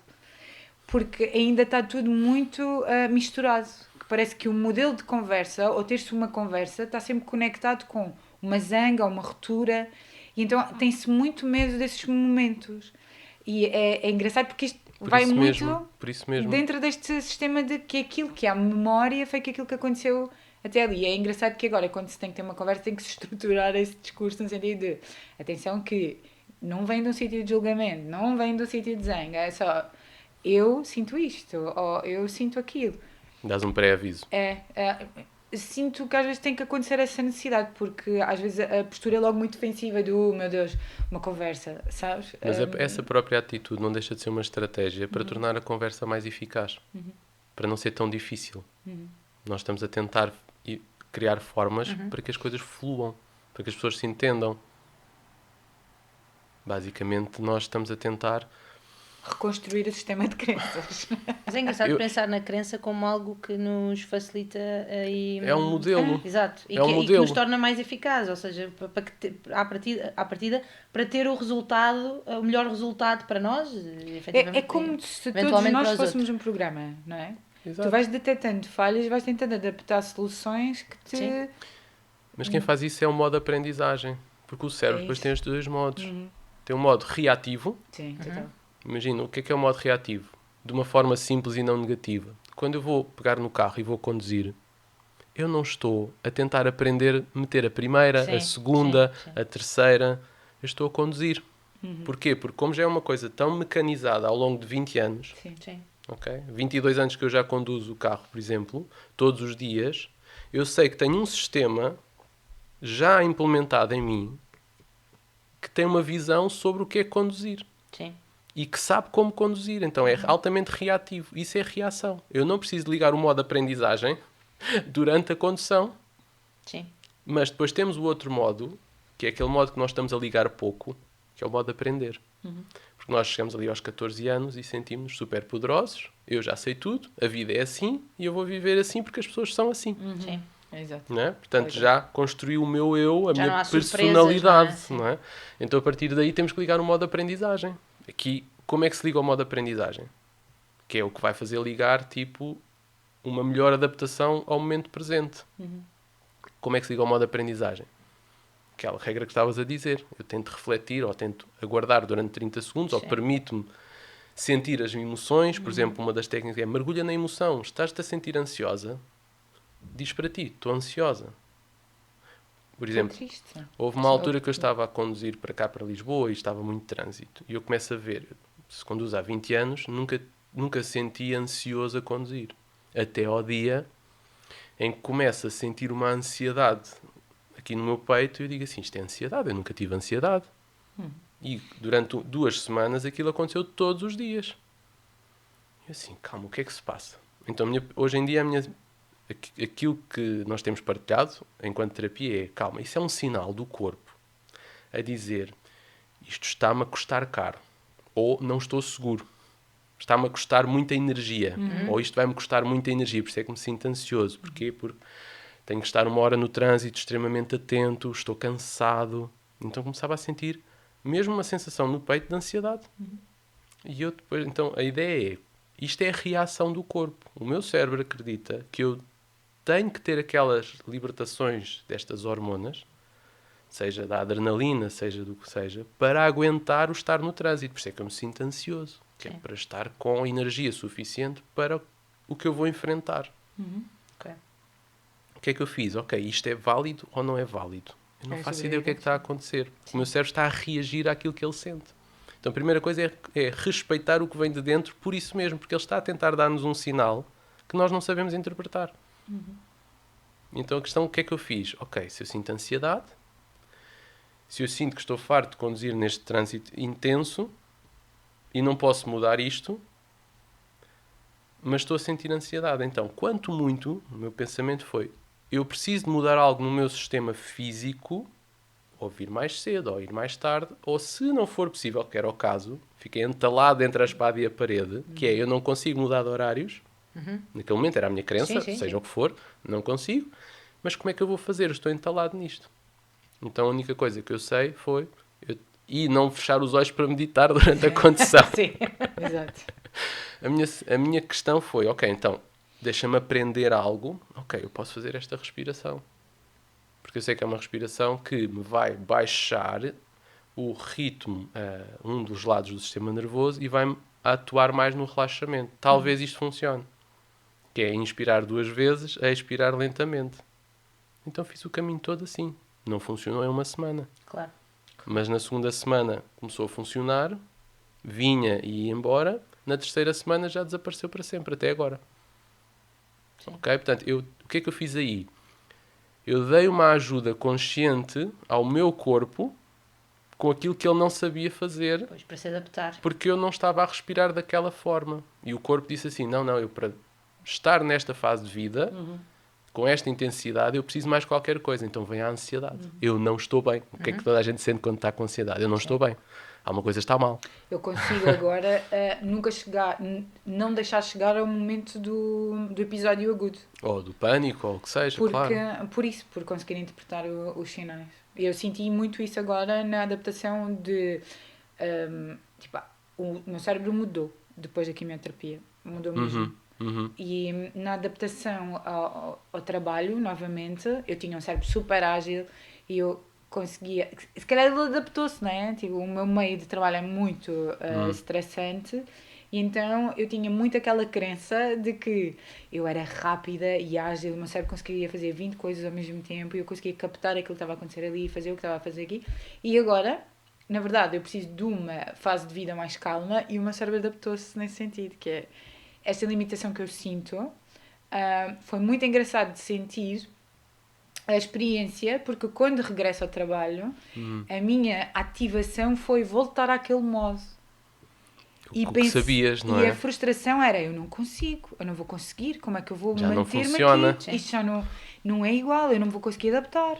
B: Porque ainda está tudo muito misturado. Que parece que o modelo de conversa, ou ter-se uma conversa, está sempre conectado com uma zanga ou uma ruptura. E então tem-se muito medo desses momentos. E é engraçado porque isto vai muito
D: Por isso mesmo.
B: dentro deste sistema de que aquilo que há memória foi que aquilo que aconteceu até ali. É engraçado que agora, quando se tem que ter uma conversa, tem que se estruturar esse discurso no sentido de atenção que não vem de um sítio de julgamento, não vem de um sítio de zanga, é só eu sinto isto, ou eu sinto aquilo.
D: Dás um pré-aviso.
B: Sinto que às vezes tem que acontecer essa necessidade, porque às vezes a postura é logo muito defensiva do, meu Deus, uma conversa, sabes?
D: Mas essa própria atitude não deixa de ser uma estratégia para tornar a conversa mais eficaz. Para não ser tão difícil. Nós estamos a tentar criar formas para que as coisas fluam, para que as pessoas se entendam. Basicamente, nós estamos a tentar
B: reconstruir o sistema de crenças.
C: Mas é engraçado pensar na crença como algo que nos facilita aí...
D: É um modelo.
C: Exato. E,
D: É um
C: que, e que
D: modelo.
C: nos torna mais eficaz, ou seja, à partida, para ter o resultado, o melhor resultado para nós, efetivamente.
B: É como se todos
C: eventualmente
B: nós
C: para os
B: fôssemos um programa, não é?
D: Exato.
B: Tu vais detectando falhas, vais tentando adaptar soluções que te...
C: Sim.
D: Mas quem faz isso é o modo aprendizagem. Porque o cérebro depois
B: isso.
D: tem os dois modos. Tem um modo reativo.
B: Sim, total.
D: Imagina, o que é o modo reativo? De uma forma simples e não negativa. Quando eu vou pegar no carro e vou conduzir, eu não estou a tentar aprender a meter a primeira,
C: Sim,
D: a segunda,
C: sim.
D: a terceira. Eu estou a conduzir. Porquê? Porque como já é uma coisa tão mecanizada ao longo de 20 anos,
C: Sim.
D: ok? 22 anos que eu já conduzo o carro, por exemplo, todos os dias, eu sei que tenho um sistema já implementado em mim que tem uma visão sobre o que é conduzir.
C: Sim.
D: E que sabe como conduzir. Então é altamente reativo. Isso é reação. Eu não preciso ligar o modo aprendizagem durante a condução.
C: Sim.
D: Mas depois temos o outro modo, que é aquele modo que nós estamos a ligar pouco, que é o modo aprender. Porque nós chegamos ali aos 14 anos e sentimos-nos super poderosos. Eu já sei tudo, a vida é assim e eu vou viver assim porque as pessoas são assim.
C: Sim.
B: Exato.
D: Não é? Portanto,
B: Pois é.
D: já construí o meu eu, a
C: Já não
D: minha
C: há surpresas,
D: personalidade.
C: não é?
D: Não é? Então, a partir daí, temos que ligar o modo aprendizagem. Aqui, como é que se liga o modo aprendizagem? Que é o que vai fazer ligar, tipo, uma melhor adaptação ao momento presente. Como é que se liga o modo aprendizagem? Aquela regra que estavas a dizer. Eu tento refletir ou tento aguardar durante 30 segundos ou
C: Sim.
D: permito-me sentir as emoções. Por exemplo, uma das técnicas é mergulha na emoção. Estás-te a sentir ansiosa? Diz para ti, estou ansiosa. Por exemplo, houve uma altura que eu estava a conduzir para cá, para Lisboa, e estava muito trânsito. E eu começo a ver, se conduzo há 20 anos, nunca senti ansioso a conduzir. Até ao dia em que começo a sentir uma ansiedade aqui no meu peito, e eu digo assim, isto é ansiedade, eu nunca tive ansiedade. E durante 2 semanas aquilo aconteceu todos os dias. E assim, calma, o que é que se passa? Então, hoje em dia, aquilo que nós temos partilhado enquanto terapia é, calma, isso é um sinal do corpo a dizer, isto está-me a custar caro, ou não estou seguro, está-me a custar muita energia, ou isto vai-me custar muita energia, por isso é que me sinto ansioso. Porquê? Porque tenho que estar 1 hora no trânsito, extremamente atento, estou cansado. Então começava a sentir mesmo uma sensação no peito de ansiedade. E eu depois, então a ideia é, isto é a reação do corpo. O meu cérebro acredita que eu tenho que ter aquelas libertações destas hormonas, seja da adrenalina, seja do que seja, para aguentar o estar no trânsito. Por isso é que eu me sinto ansioso. Que é para estar com energia suficiente para o que eu vou enfrentar.
C: Ok.
D: O que é que eu fiz? Ok, isto é válido ou não é válido? Eu não faço ideia do que é que está a acontecer. O meu cérebro está a reagir àquilo que ele sente. Então a primeira coisa é respeitar o que vem de dentro por isso mesmo, porque ele está a tentar dar-nos um sinal que nós não sabemos interpretar. Então a questão, o que é que eu fiz? Ok, se eu sinto ansiedade, se eu sinto que estou farto de conduzir neste trânsito intenso e não posso mudar isto, mas estou a sentir ansiedade. Então, quanto muito, o meu pensamento foi, eu preciso de mudar algo no meu sistema físico, ou vir mais cedo, ou ir mais tarde, ou se não for possível, que era o caso, fiquei entalado entre a espada e a parede, que é, eu não consigo mudar de horários. Naquele momento era a minha crença, seja o que for, não consigo, mas como é que eu vou fazer? Eu estou entalado nisto. Então a única coisa que eu sei foi e não fechar os olhos para meditar durante a condução.
C: Sim.
B: Exato.
D: A minha questão foi, ok, então deixa-me aprender algo, ok, eu posso fazer esta respiração, porque eu sei que é uma respiração que me vai baixar o ritmo um dos lados do sistema nervoso e vai-me atuar mais no relaxamento. Talvez isto funcione, que é inspirar 2 vezes, a expirar lentamente. Então fiz o caminho todo assim. Não funcionou em 1 semana.
C: Claro.
D: Mas na 2ª semana começou a funcionar, vinha e ia embora. Na 3ª semana já desapareceu para sempre, até agora.
C: Sim.
D: Ok? Portanto, o que é que eu fiz aí? Eu dei uma ajuda consciente ao meu corpo com aquilo que ele não sabia fazer,
C: Pois, para se adaptar.
D: porque eu não estava a respirar daquela forma. E o corpo disse assim, não, eu para estar nesta fase de vida, com esta intensidade, eu preciso mais qualquer coisa. Então vem a ansiedade. Eu não estou bem. O que é que toda a gente sente quando está com ansiedade? Eu não estou bem. Alguma coisa está mal.
B: Eu consigo agora nunca chegar, não deixar chegar ao momento do episódio agudo.
D: Ou do pânico, ou o que seja,
B: Porque,
D: claro.
B: por conseguir interpretar os sinais. Eu senti muito isso agora na adaptação de... o meu cérebro mudou depois da quimioterapia. Mudou mesmo. E na adaptação ao trabalho, novamente, eu tinha um cérebro super ágil e eu conseguia... Se calhar ele adaptou-se, não é? Tipo, o meu meio de trabalho é muito estressante e então eu tinha muito aquela crença de que eu era rápida e ágil, o meu cérebro conseguia fazer 20 coisas ao mesmo tempo e eu conseguia captar aquilo que estava a acontecer ali e fazer o que estava a fazer aqui. E agora, na verdade, eu preciso de uma fase de vida mais calma e o meu cérebro adaptou-se nesse sentido, que é esta limitação que eu sinto. Foi muito engraçado de sentir a experiência, porque quando regresso ao trabalho, a minha ativação foi voltar àquele modo.
D: O que sabias, não é?
B: E a frustração era, eu não consigo, eu não vou conseguir, como é que eu vou
D: Já não
B: manter-me
D: funciona.
B: aqui? Isto já não é igual, eu não vou conseguir adaptar.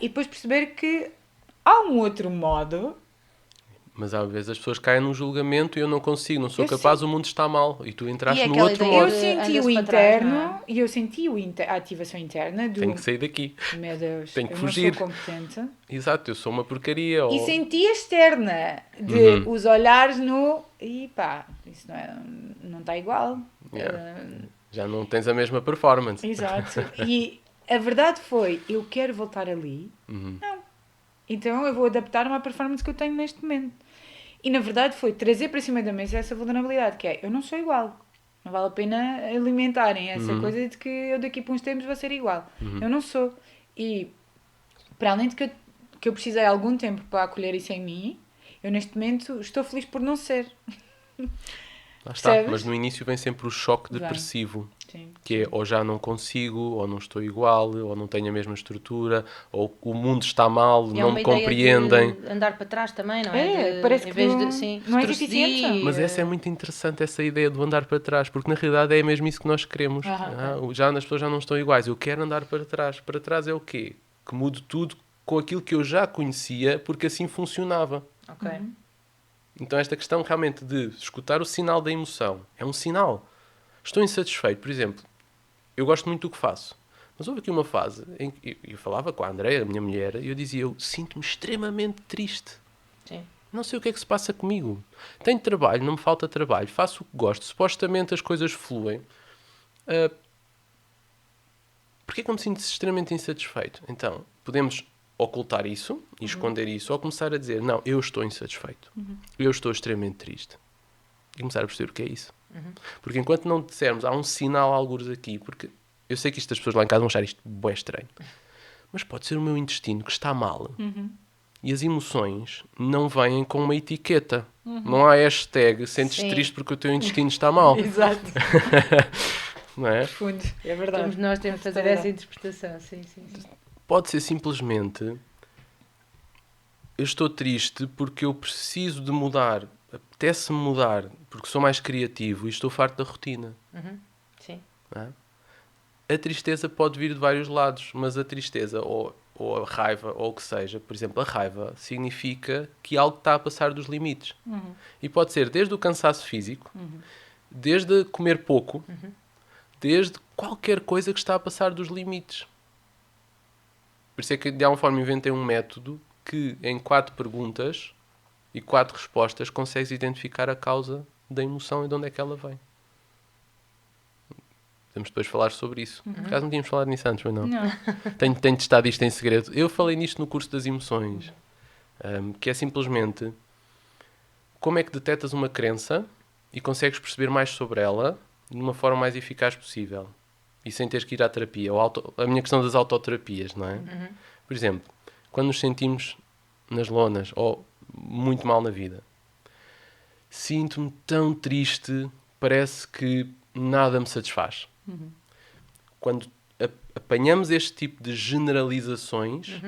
B: E depois perceber que há um outro modo.
D: Mas às vezes as pessoas caem num julgamento e eu não consigo, não sou
B: Eu
D: capaz, o mundo está mal. E tu entraste
C: E
D: no
C: aquela
D: outro
C: ideia
D: modo.
B: Eu senti
C: anda-se
B: o
C: para trás,
B: interno
C: não é?
B: e eu senti a ativação interna do...
D: Tenho que sair daqui.
B: Meu Deus,
D: Tenho que
B: eu
D: fugir.
B: não sou competente.
D: Exato, eu sou uma porcaria.
B: E senti a externa de os olhares no... E pá, isso não está igual.
D: Yeah. Já não tens a mesma performance.
B: Exato. E a verdade foi, eu quero voltar ali. Não. Então eu vou adaptar-me à performance que eu tenho neste momento. E na verdade foi trazer para cima da mesa essa vulnerabilidade, que é, eu não sou igual. Não vale a pena alimentarem essa coisa de que eu daqui para uns tempos vou ser igual. Eu não sou. E para além de que eu precisei algum tempo para acolher isso em mim, eu neste momento estou feliz por não ser.
D: Lá está.
B: Percebes?
D: Mas no início vem sempre o choque
B: Vem.
D: depressivo.
B: Sim.
D: Que é ou já não consigo, ou não estou igual, ou não tenho a mesma estrutura, ou o mundo está mal,
C: E é
D: não
C: uma
D: me
C: ideia
D: compreendem.
C: de andar para trás também, não é?
B: Parece
C: em
B: que
C: vez
B: não-
C: de, sim,
B: não é
C: retrocedi,
B: eficiente.
D: Mas essa é muito interessante, essa ideia do andar para trás, porque na realidade é mesmo isso que nós queremos. As pessoas já não estão iguais, eu quero andar para trás. Para trás é o quê? Que mude tudo com aquilo que eu já conhecia, porque assim funcionava.
C: Ok.
D: Então esta questão realmente de escutar o sinal da emoção, é um sinal. Estou insatisfeito, por exemplo, eu gosto muito do que faço, mas houve aqui uma fase em que eu falava com a Andreia, a minha mulher, e eu dizia, eu sinto-me extremamente triste.
C: Sim.
D: Não sei o que é que se passa comigo. Tenho trabalho, não me falta trabalho, faço o que gosto, supostamente as coisas fluem. Porquê que eu me sinto extremamente insatisfeito? Então, podemos ocultar isso e esconder isso, ou começar a dizer, não, eu estou insatisfeito. Eu estou extremamente triste. E começar a perceber o que é isso. Porque enquanto não dissermos, há um sinal, algures aqui, porque eu sei que as pessoas lá em casa vão achar isto bué estranho, mas pode ser o meu intestino que está mal. E as emoções não vêm com uma etiqueta. Não há hashtag sentes
C: Sim.
D: triste porque o teu intestino está mal.
B: Exato.
D: Não é?
B: Fundo. É verdade.
C: Nós temos de fazer
B: Totalmente.
C: essa interpretação, sim.
D: Pode ser simplesmente eu estou triste porque eu preciso de mudar, apetece-me mudar, porque sou mais criativo e estou farto da rotina.
C: Sim.
D: Não é? A tristeza pode vir de vários lados, mas a tristeza ou a raiva ou o que seja, por exemplo, a raiva significa que algo está a passar dos limites. E pode ser desde o cansaço físico, desde comer pouco, desde qualquer coisa que está a passar dos limites. Por isso é que de alguma forma inventei um método que em 4 perguntas e 4 respostas consegues identificar a causa da emoção e de onde é que ela vem. Podemos depois falar sobre isso. Por acaso não tínhamos falado nisso antes, mas não. Tenho testado isto em segredo. Eu falei nisto no curso das emoções, que é simplesmente como é que detectas uma crença e consegues perceber mais sobre ela de uma forma mais eficaz possível. E sem teres que ir à terapia. A minha questão das autoterapias, não é? Por exemplo, quando nos sentimos nas lonas ou muito mal na vida, sinto-me tão triste, parece que nada me satisfaz. Quando apanhamos este tipo de generalizações,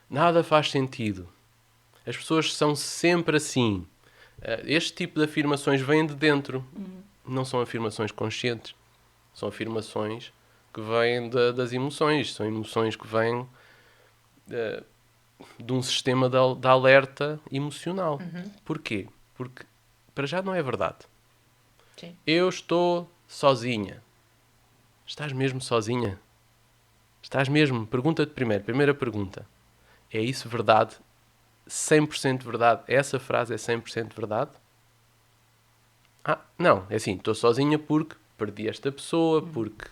D: nada faz sentido. As pessoas são sempre assim. Este tipo de afirmações vêm de dentro. Não são afirmações conscientes. São afirmações que vêm das emoções. São emoções que vêm de um sistema de alerta emocional. Porquê? Porque para já não é verdade.
C: Sim.
D: Eu estou sozinha. Estás mesmo sozinha? Estás mesmo? Pergunta-te primeiro. Primeira pergunta. É isso verdade? 100% verdade? Essa frase é 100% verdade? Não. É assim, estou sozinha porque perdi esta pessoa, porque...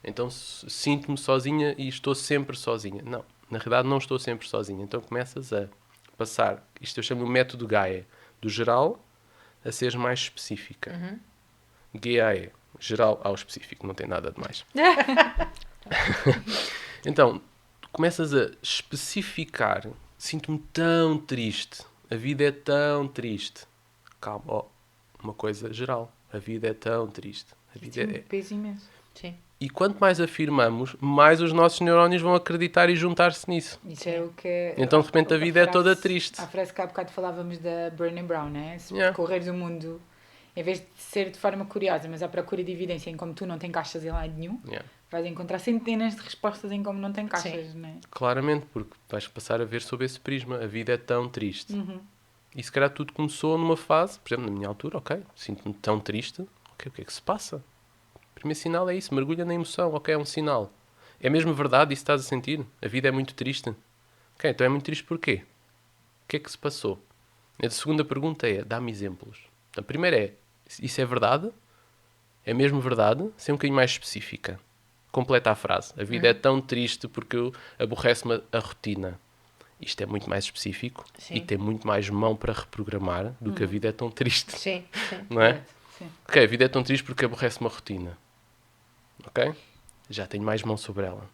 D: então sinto-me sozinha e estou sempre sozinha. Não. Na realidade não estou sempre sozinha. Então começas a passar... Isto eu chamo de método Gaia. Do geral a seres mais específica. GAE. Geral ao específico. Não tem nada de mais. Então, começas a especificar. Sinto-me tão triste. A vida é tão triste. Calma. Uma coisa geral. A vida é tão triste. A vida
B: Tem um peso imenso.
C: Sim.
D: E quanto mais afirmamos, mais os nossos neurónios vão acreditar e juntar-se nisso.
B: Isso é o que...
D: Então, de repente, a vida é toda triste.
B: A frase que há bocado falávamos da Brené Brown, né? Se
D: Yeah.
B: percorreres o mundo, em vez de ser de forma curiosa, mas à procura de evidência em como tu não te encaixas em lado nenhum,
D: Yeah.
B: vais encontrar centenas de respostas em como não te encaixas, né?
D: Claramente, porque vais passar a ver sob esse prisma. A vida é tão triste. E se calhar tudo começou numa fase, por exemplo, na minha altura, ok, sinto-me tão triste, ok, o que é que se passa? O primeiro sinal é isso, mergulha na emoção, ok, é um sinal. É mesmo verdade isso que estás a sentir? A vida é muito triste. Ok, então é muito triste porquê? O que é que se passou? A segunda pergunta é, dá-me exemplos. Então, a primeira é, isso é verdade? É mesmo verdade? Ser um bocadinho mais específica. Completa a frase. A vida é tão triste porque aborrece-me a rotina. isto é muito mais específico
C: Sim.
D: e tem muito mais mão para reprogramar do que a vida é tão triste.
C: Sim, sim.
D: Não é?
B: Sim.
D: Ok, a vida é tão triste porque aborrece uma rotina. Ok? Já tenho mais mão sobre ela.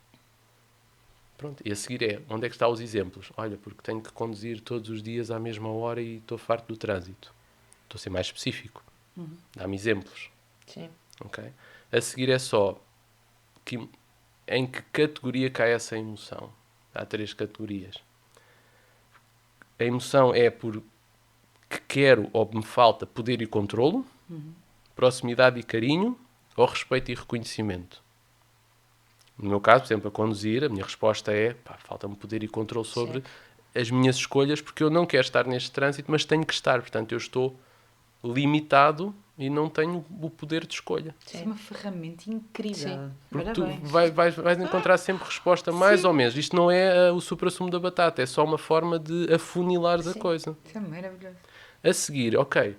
D: Pronto, e a seguir é, onde é que estão os exemplos? Olha, porque tenho que conduzir todos os dias à mesma hora e estou farto do trânsito. Estou a ser mais específico. Dá-me exemplos.
C: Sim.
D: Ok? A seguir é só em que categoria cai essa emoção. Há 3 categorias. A emoção é por que quero ou me falta poder e controlo, proximidade e carinho, ou respeito e reconhecimento. No meu caso, por exemplo, a conduzir, a minha resposta é falta-me poder e controle sobre as minhas escolhas, porque eu não quero estar neste trânsito, mas tenho que estar. Portanto, eu estou limitado e não tenho o poder de escolha.
B: Isso é uma ferramenta incrível.
C: Sim.
D: Porque tu
B: Parabéns.
D: vais encontrar sempre resposta mais ou menos. Isto não é o supra-sumo da batata, é só uma forma de afunilares a coisa.
B: Isso é maravilhoso.
D: A seguir, ok,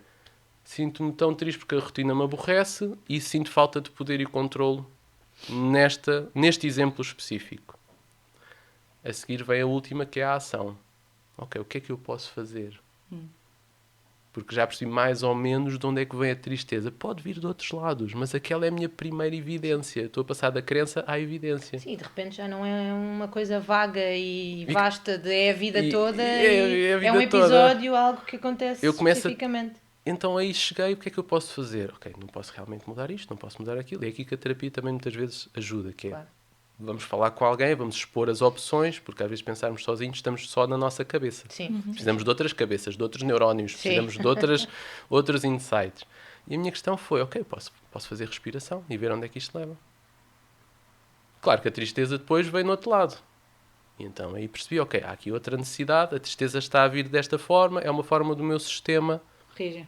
D: sinto-me tão triste porque a rotina me aborrece e sinto falta de poder e controle neste exemplo específico. A seguir vem a última, que é a ação. Ok, o que é que eu posso fazer? Porque já percebi mais ou menos de onde é que vem a tristeza. Pode vir de outros lados, mas aquela é a minha primeira evidência. Estou a passar da crença à evidência.
C: Sim, de repente já não é uma coisa vaga e vasta de é a vida toda
D: é a vida
C: é um episódio, algo que acontece
D: Eu começo
C: especificamente.
D: Então aí cheguei, o que é que eu posso fazer? Ok, não posso realmente mudar isto, não posso mudar aquilo. E é aqui que a terapia também muitas vezes ajuda, que é,
C: Claro.
D: vamos falar com alguém, vamos expor as opções, porque às vezes pensarmos sozinhos estamos só na nossa cabeça.
C: Sim.
D: Precisamos de outras cabeças, de outros neurónios,
C: Sim.
D: precisamos de outros insights. E a minha questão foi, ok, posso fazer respiração e ver onde é que isto leva. Claro que a tristeza depois veio no outro lado. E então aí percebi, ok, há aqui outra necessidade, a tristeza está a vir desta forma, é uma forma do meu sistema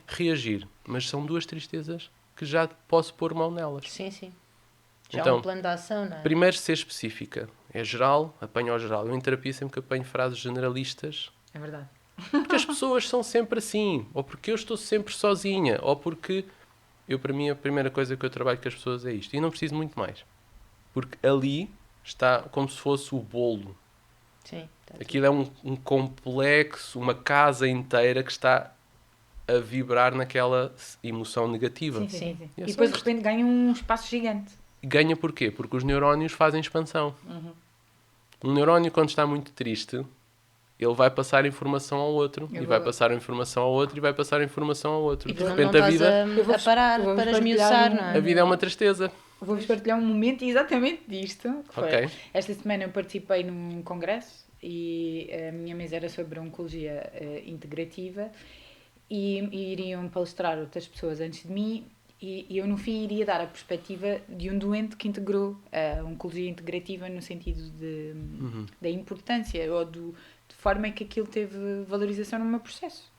D: reagir. Mas são 2 tristezas que já posso pôr mão nelas.
C: Sim, sim. Já
D: Então,
C: há um plano de ação, não é?
D: Primeiro, ser específica. É geral, apanho ao geral. Eu em terapia sempre que apanho frases generalistas,
B: É verdade.
D: porque as pessoas são sempre assim, ou porque eu estou sempre sozinha, ou porque para mim, a primeira coisa que eu trabalho com as pessoas é isto. E não preciso muito mais. Porque ali está como se fosse o bolo.
C: Sim. Tá
D: Aquilo é um complexo, uma casa inteira que está a vibrar naquela emoção negativa.
B: Sim.
D: E é
B: E
D: só
B: depois de
D: isto.
B: repente ganha um espaço gigante.
D: Ganha porquê? Porque os neurónios fazem expansão. Um neurónio, quando está muito triste, ele vai passar informação ao outro, e vai passar informação ao outro, e vai passar informação ao outro.
C: E
D: De
C: tu
D: repente
C: não
D: a
C: estás
D: vida,
C: a parar
B: eu vou
C: para
B: partilhar
C: esmiuçar, não é?
D: a vida é uma tristeza.
B: Vou-vos partilhar um momento exatamente disto. Que foi,
D: Ok.
B: esta semana eu participei num congresso e a minha mesa era sobre a oncologia integrativa e iriam palestrar outras pessoas antes de mim e eu no fim iria dar a perspectiva de um doente que integrou a oncologia integrativa no sentido da importância ou de forma que aquilo teve valorização no meu processo.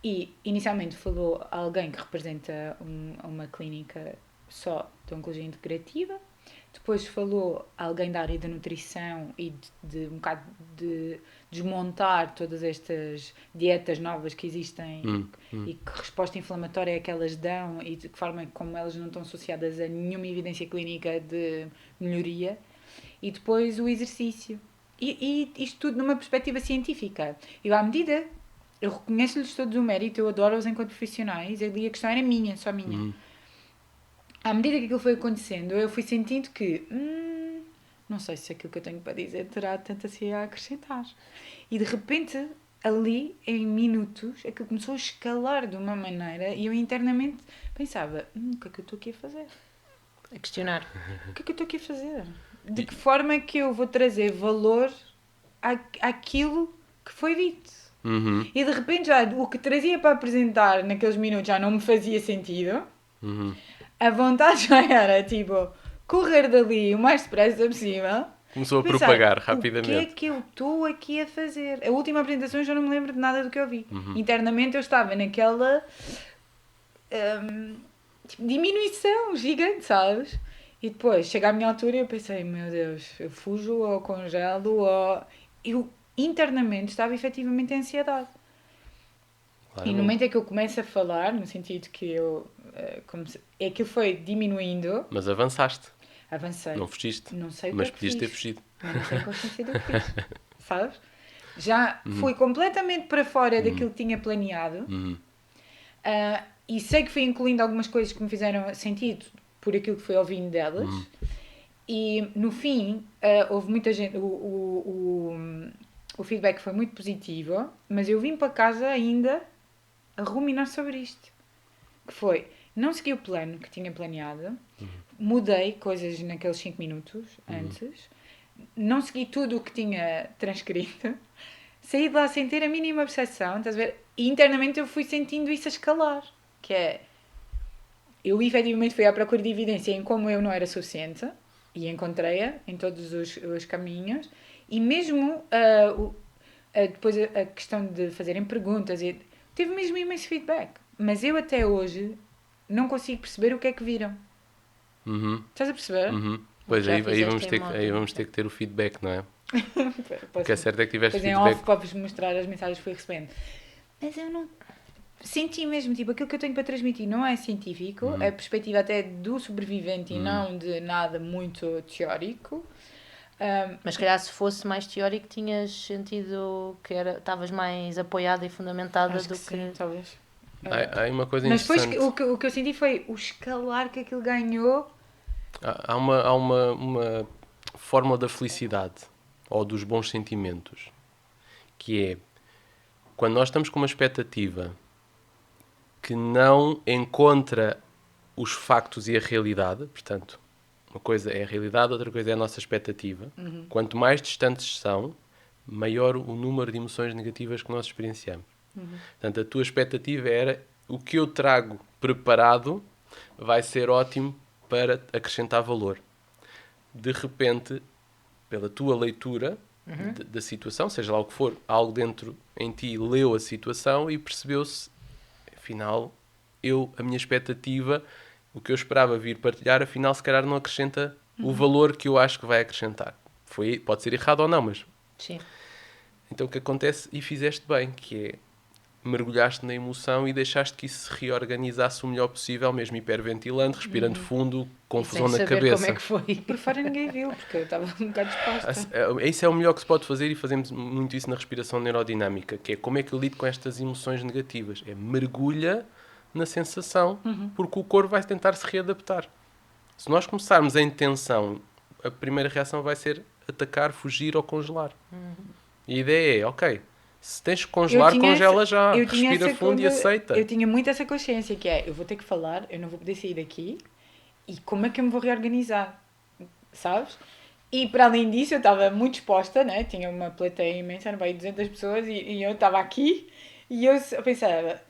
B: E inicialmente falou alguém que representa uma clínica só de oncologia integrativa, depois falou alguém da área da nutrição e de um bocado de desmontar todas estas dietas novas que existem e que resposta inflamatória é que elas dão e de que forma como elas não estão associadas a nenhuma evidência clínica de melhoria, e depois o exercício. E isto tudo numa perspectiva científica. Eu reconheço-lhes todos o mérito, eu adoro-os enquanto profissionais, ali a questão era minha, só minha. À medida que aquilo foi acontecendo, eu fui sentindo que não sei se aquilo que eu tenho para dizer terá tanto assim a acrescentar. E de repente, ali, em minutos, aquilo começou a escalar de uma maneira e eu internamente pensava, o que é que eu estou aqui a fazer?
C: A questionar.
B: O que é que eu estou aqui a fazer? De que forma é que eu vou trazer valor àquilo que foi dito? E de repente já o que trazia para apresentar naqueles minutos já não me fazia sentido. A vontade já era, tipo, correr dali o mais depressa possível.
D: Começou a
B: Pensar,
D: propagar
B: o que é
D: rapidamente.
B: que eu estou aqui a fazer? A última apresentação eu já não me lembro de nada do que eu vi. Internamente eu estava naquela tipo, diminuição gigante, sabes? E depois chega à minha altura e eu pensei, meu Deus, eu fujo ou congelo ou... Eu internamente estava efetivamente em ansiedade. E no momento em que eu começo a falar, no sentido que eu... aquilo foi diminuindo.
D: Mas avançaste.
B: Avancei.
D: Não fugiste.
B: Não sei o
D: Mas
B: que
D: podias ter
B: fiz.
D: fugido.
B: Mas não tenho consciência do que fiz. Sabes? Já fui completamente para fora daquilo que tinha planeado. E sei que fui incluindo algumas coisas que me fizeram sentido por aquilo que fui ouvindo delas. E no fim, houve muita gente. O feedback foi muito positivo, mas eu vim para casa ainda a ruminar sobre isto. Que foi, não segui o plano que tinha planeado, mudei coisas naqueles 5 minutos antes, não segui tudo o que tinha transcrito, saí de lá sem ter a mínima percepção, estás a ver? E internamente eu fui sentindo isso a escalar, que é, eu efetivamente fui à procura de evidência em como eu não era suficiente, e encontrei-a em todos os caminhos, e mesmo depois a questão de fazerem perguntas, teve mesmo imenso feedback, mas eu até hoje não consigo perceber o que é que viram. Estás a perceber?
D: Pois,
C: Já
D: aí
C: fizeste
D: vamos ter que ter o feedback, não é? O que
B: Posso,
D: é certo é que tiveste
B: depois em
D: feedback.
B: off para-vos mostrar as mensagens que fui recebendo. Mas eu não... Senti mesmo, tipo, aquilo que eu tenho para transmitir não é científico, é a perspectiva até do sobrevivente e não de nada muito teórico.
C: Mas se calhar se fosse mais teórico tinhas sentido que estavas mais apoiada e fundamentada
B: Acho
C: do
B: que sim, talvez.
D: Há aí uma coisa
B: Mas depois
D: interessante.
B: o que eu senti foi o escalar que aquilo ganhou.
D: Há uma fórmula da felicidade ou dos bons sentimentos, que é quando nós estamos com uma expectativa que não encontra os factos e a realidade, portanto, uma coisa é a realidade, outra coisa é a nossa expectativa. Quanto mais distantes são, maior o número de emoções negativas que nós experienciamos. Portanto, a tua expectativa era o que eu trago preparado vai ser ótimo para acrescentar valor. De repente, pela tua leitura da situação, seja lá o que for, algo dentro em ti leu a situação e percebeu-se, afinal, a minha expectativa, o que eu esperava vir partilhar, afinal, se calhar não acrescenta o valor que eu acho que vai acrescentar. Pode ser errado ou não, mas...
C: Sim.
D: Então o que acontece, e fizeste bem, que é mergulhaste na emoção e deixaste que isso se reorganizasse o melhor possível, mesmo hiperventilando, respirando fundo, confusão
C: Sem
D: na
C: saber
D: cabeça.
C: como é que foi.
B: Por fora ninguém viu, porque eu estava um bocado disposta.
D: Isso é o melhor que se pode fazer e fazemos muito isso na respiração neurodinâmica, que é como é que eu lido com estas emoções negativas. É mergulha na sensação, porque o corpo vai tentar se readaptar. Se nós começarmos em tensão, a primeira reação vai ser atacar, fugir ou congelar. E a ideia é, ok, se tens que congelar, congela já. Respira fundo e aceita.
B: Eu tinha muito essa consciência, que é, eu vou ter que falar, eu não vou poder sair daqui, e como é que eu me vou reorganizar? Sabes? E para além disso, eu estava muito exposta, né? Tinha uma plateia imensa, eram bem 200 pessoas, e eu estava aqui, e eu pensava,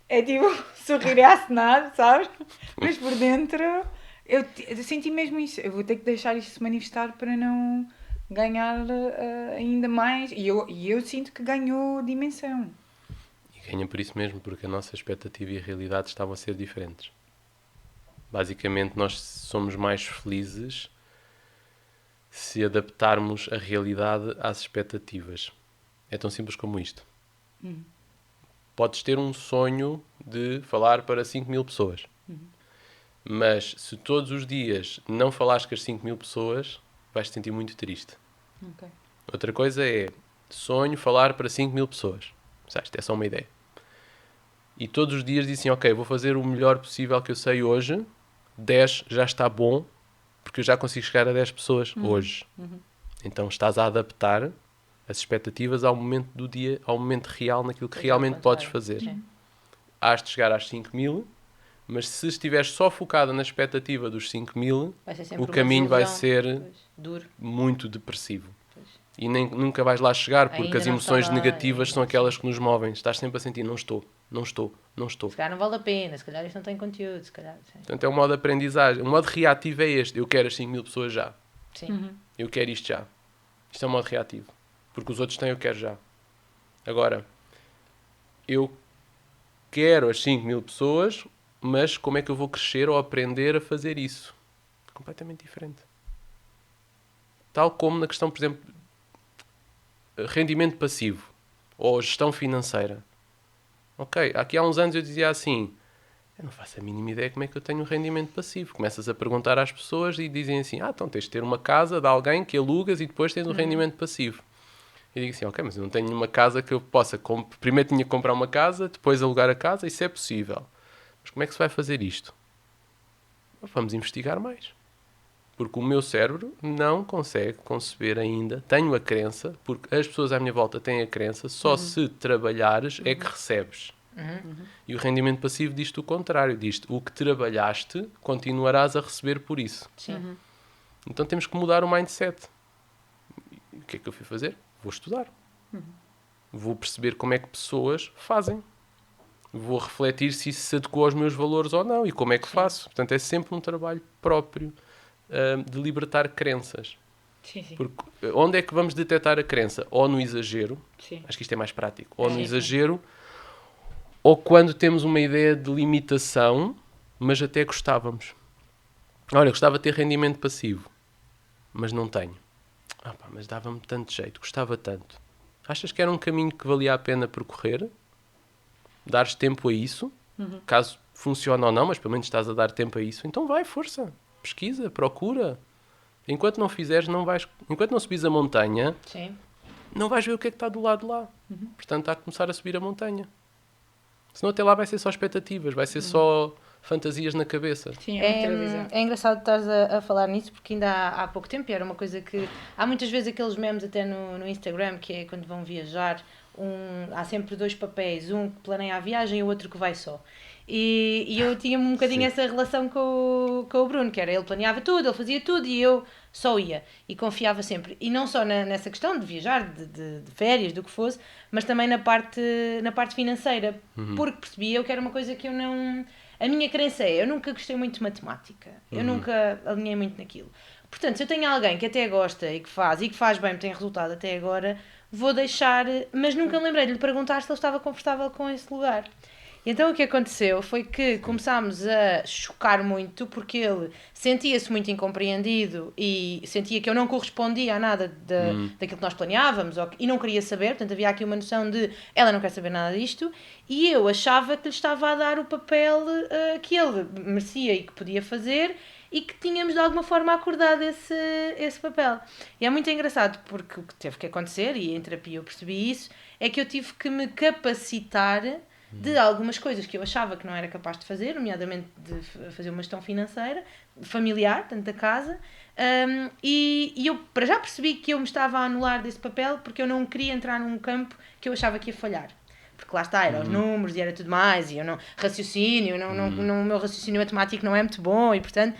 B: é tipo, sorrir e acenar, sabes? Mas por dentro, eu senti mesmo isso, eu vou ter que deixar isto se manifestar para não ganhar ainda mais, e eu sinto que ganhou dimensão.
D: E ganha por isso mesmo, porque a nossa expectativa e a realidade estavam a ser diferentes. Basicamente, nós somos mais felizes se adaptarmos a realidade às expectativas. É tão simples como isto. Podes ter um sonho de falar para 5.000 pessoas. Mas se todos os dias não falares com as 5.000 pessoas, vais te sentir muito triste.
B: Okay.
D: Outra coisa é sonho falar para 5.000 pessoas. Isto é só uma ideia. E todos os dias dizem, ok, vou fazer o melhor possível que eu sei hoje. 10 já está bom, porque eu já consigo chegar a 10 pessoas hoje. Então estás a adaptar as expectativas ao momento do dia, ao momento real, naquilo que realmente podes fazer. Has de chegar às 5.000, mas se estiveres só focada na expectativa dos 5.000, o caminho vai ser
C: duro,
D: muito depressivo. E nunca vais lá chegar, porque
C: ainda
D: as
C: não
D: emoções
C: está lá,
D: negativas são aquelas que nos movem. Estás sempre a sentir, não estou.
C: Se calhar não vale a pena, se calhar isto não tem conteúdo, se calhar. Sim.
D: Portanto, é um modo de aprendizagem. O modo reativo é este. Eu quero as 5.000 pessoas já.
C: Sim.
D: Eu quero isto já. Isto é um modo reativo. Porque os outros têm, eu quero já. Agora, eu quero as 5.000 pessoas, mas como é que eu vou crescer ou aprender a fazer isso? Completamente diferente. Tal como na questão, por exemplo, rendimento passivo ou gestão financeira. Ok, aqui há uns anos eu dizia assim, eu não faço a mínima ideia como é que eu tenho um rendimento passivo. Começas a perguntar às pessoas e dizem assim, então tens de ter uma casa de alguém que alugas e depois tens um rendimento passivo. E digo assim, ok, mas eu não tenho nenhuma casa que eu possa... Primeiro tinha que comprar uma casa, depois alugar a casa, isso é possível. Mas como é que se vai fazer isto? Vamos investigar mais. Porque o meu cérebro não consegue conceber ainda. Tenho a crença, porque as pessoas à minha volta têm a crença, só se trabalhares é que recebes. E o rendimento passivo diz-te o contrário. Diz-te, o que trabalhaste, continuarás a receber por isso.
C: Sim.
D: Então temos que mudar o mindset. E o que é que eu fui fazer? Vou estudar. Vou perceber como é que pessoas fazem. Vou refletir se isso se adequa aos meus valores ou não e como é que faço. Portanto, é sempre um trabalho próprio de libertar crenças.
B: Sim, sim.
D: Porque onde é que vamos detectar a crença? Ou no exagero,
B: Sim.
D: acho que isto é mais prático, ou no
B: Sim,
D: exagero, ou quando temos uma ideia de limitação, mas até gostávamos. Olha, eu gostava de ter rendimento passivo, mas não tenho. Mas dava-me tanto jeito, gostava tanto. Achas que era um caminho que valia a pena percorrer? Dares tempo a isso? Caso funcione ou não, mas pelo menos estás a dar tempo a isso, então vai, força. Pesquisa, procura. Enquanto não fizeres, enquanto não subis a montanha,
C: Sim.
D: não vais ver o que é que está do lado de lá. Portanto, há que começar a subir a montanha. Senão até lá vai ser só expectativas, vai ser só fantasias na cabeça.
B: Sim, é muito televisão.
C: É engraçado estares a falar nisso, porque ainda há pouco tempo, e era uma coisa que... Há muitas vezes aqueles memes até no Instagram, que é quando vão viajar, há sempre 2 papéis, um que planeia a viagem e o outro que vai só. E eu tinha um bocadinho essa relação com o Bruno, que era ele planeava tudo, ele fazia tudo e eu só ia. E confiava sempre. E não só nessa questão de viajar, de férias, do que fosse, mas também na parte financeira. Porque percebia eu que era uma coisa que eu não... A minha crença eu nunca gostei muito de matemática. Eu nunca alinhei muito naquilo. Portanto, se eu tenho alguém que até gosta e que faz bem, tem resultado até agora, vou deixar... Mas nunca me lembrei de lhe perguntar se ele estava confortável com esse lugar. E então o que aconteceu foi que começámos a chocar muito porque ele sentia-se muito incompreendido e sentia que eu não correspondia a nada daquilo que nós planeávamos e não queria saber, portanto havia aqui uma noção de ela não quer saber nada disto e eu achava que lhe estava a dar o papel que ele merecia e que podia fazer e que tínhamos de alguma forma acordado esse papel. E é muito engraçado porque o que teve que acontecer, e em terapia eu percebi isso, é que eu tive que me capacitar de algumas coisas que eu achava que não era capaz de fazer, nomeadamente de fazer uma gestão financeira, familiar, tanto da casa, e eu para já percebi que eu me estava a anular desse papel porque eu não queria entrar num campo que eu achava que ia falhar. Porque lá está, eram os números e era tudo mais, e eu não, o meu raciocínio matemático não é muito bom, e portanto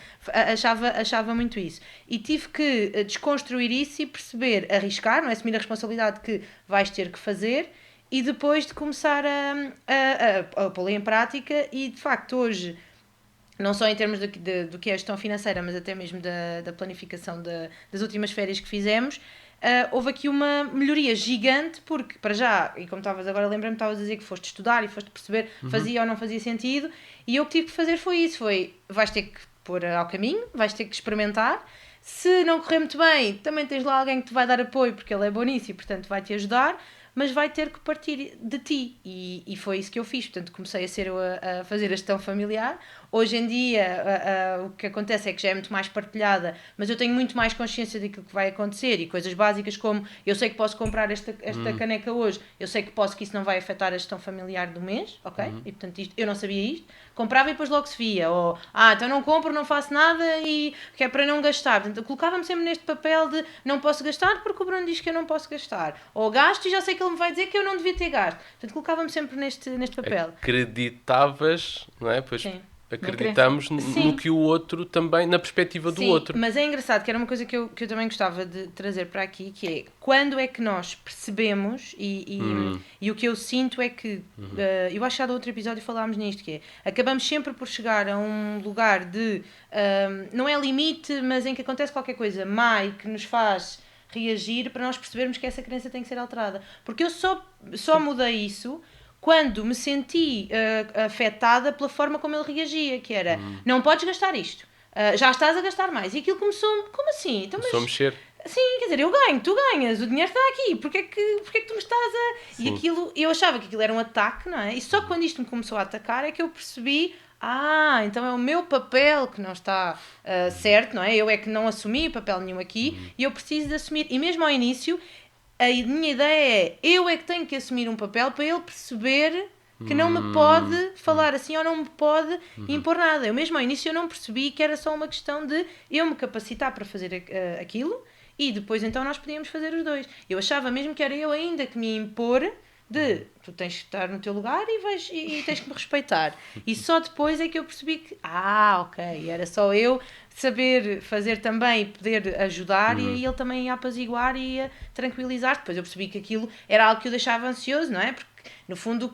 C: achava muito isso. E tive que desconstruir isso e perceber, arriscar, não é? Assumir a responsabilidade que vais ter que fazer, e depois de começar a pô-lo em prática, e de facto hoje, não só em termos do que é a gestão financeira, mas até mesmo da planificação das últimas férias que fizemos, houve aqui uma melhoria gigante, porque para já, e como estavas agora, lembra-me, estavas a dizer que foste estudar e foste perceber fazia ou não fazia sentido, e eu o que tive que fazer foi isso, vais ter que pôr ao caminho, vais ter que experimentar, se não correr muito bem, também tens lá alguém que te vai dar apoio, porque ele é bom nisso e portanto vai te ajudar, mas vai ter que partir de ti, e foi isso que eu fiz, portanto comecei a fazer a gestão familiar. Hoje em dia o que acontece é que já é muito mais partilhada, mas eu tenho muito mais consciência daquilo que vai acontecer, e coisas básicas como, eu sei que posso comprar esta caneca hoje, eu sei que isso não vai afetar a gestão familiar do mês, ok? E portanto eu não sabia isto, comprava e depois logo se via, ou então não compro, não faço nada, e que é para não gastar. Portanto eu colocava-me sempre neste papel de não posso gastar porque o Bruno diz que eu não posso gastar, ou gasto e já sei que ele me vai dizer que eu não devia ter gasto. Portanto colocava-me sempre neste papel.
D: Acreditavas, não é? Pois
C: Sim.
D: acreditamos no que o outro também, na perspectiva do outro.
C: Mas é engraçado, que era uma coisa que eu também gostava de trazer para aqui, que é, quando é que nós percebemos, e o que eu sinto é que, eu acho que já do outro episódio falámos nisto, que é, acabamos sempre por chegar a um lugar de, não é limite, mas em que acontece qualquer coisa má e que nos faz reagir, para nós percebermos que essa crença tem que ser alterada. Porque eu só mudei isso quando me senti afetada pela forma como ele reagia, que era, não podes gastar isto, já estás a gastar mais. E aquilo começou, como assim? Então,
D: começou a mexer.
C: Sim, quer dizer, eu ganho, tu ganhas, o dinheiro está aqui, porque é que tu me estás a...
D: Sim.
C: E aquilo, eu achava que aquilo era um ataque, não é? E só quando isto me começou a atacar é que eu percebi, então é o meu papel que não está certo, não é? Eu é que não assumi papel nenhum aqui, e eu preciso de assumir. E mesmo ao início, a minha ideia é, eu é que tenho que assumir um papel para ele perceber que não me pode falar assim ou não me pode impor nada. Eu mesmo ao início eu não percebi que era só uma questão de eu me capacitar para fazer aquilo e depois então nós podíamos fazer os dois. Eu achava mesmo que era eu ainda que me impor de tu tens que estar no teu lugar e tens que me respeitar. E só depois é que eu percebi que, ok, era só eu saber fazer também e poder ajudar e aí ele também ia apaziguar e ia tranquilizar. Depois eu percebi que aquilo era algo que o deixava ansioso, não é? Porque no fundo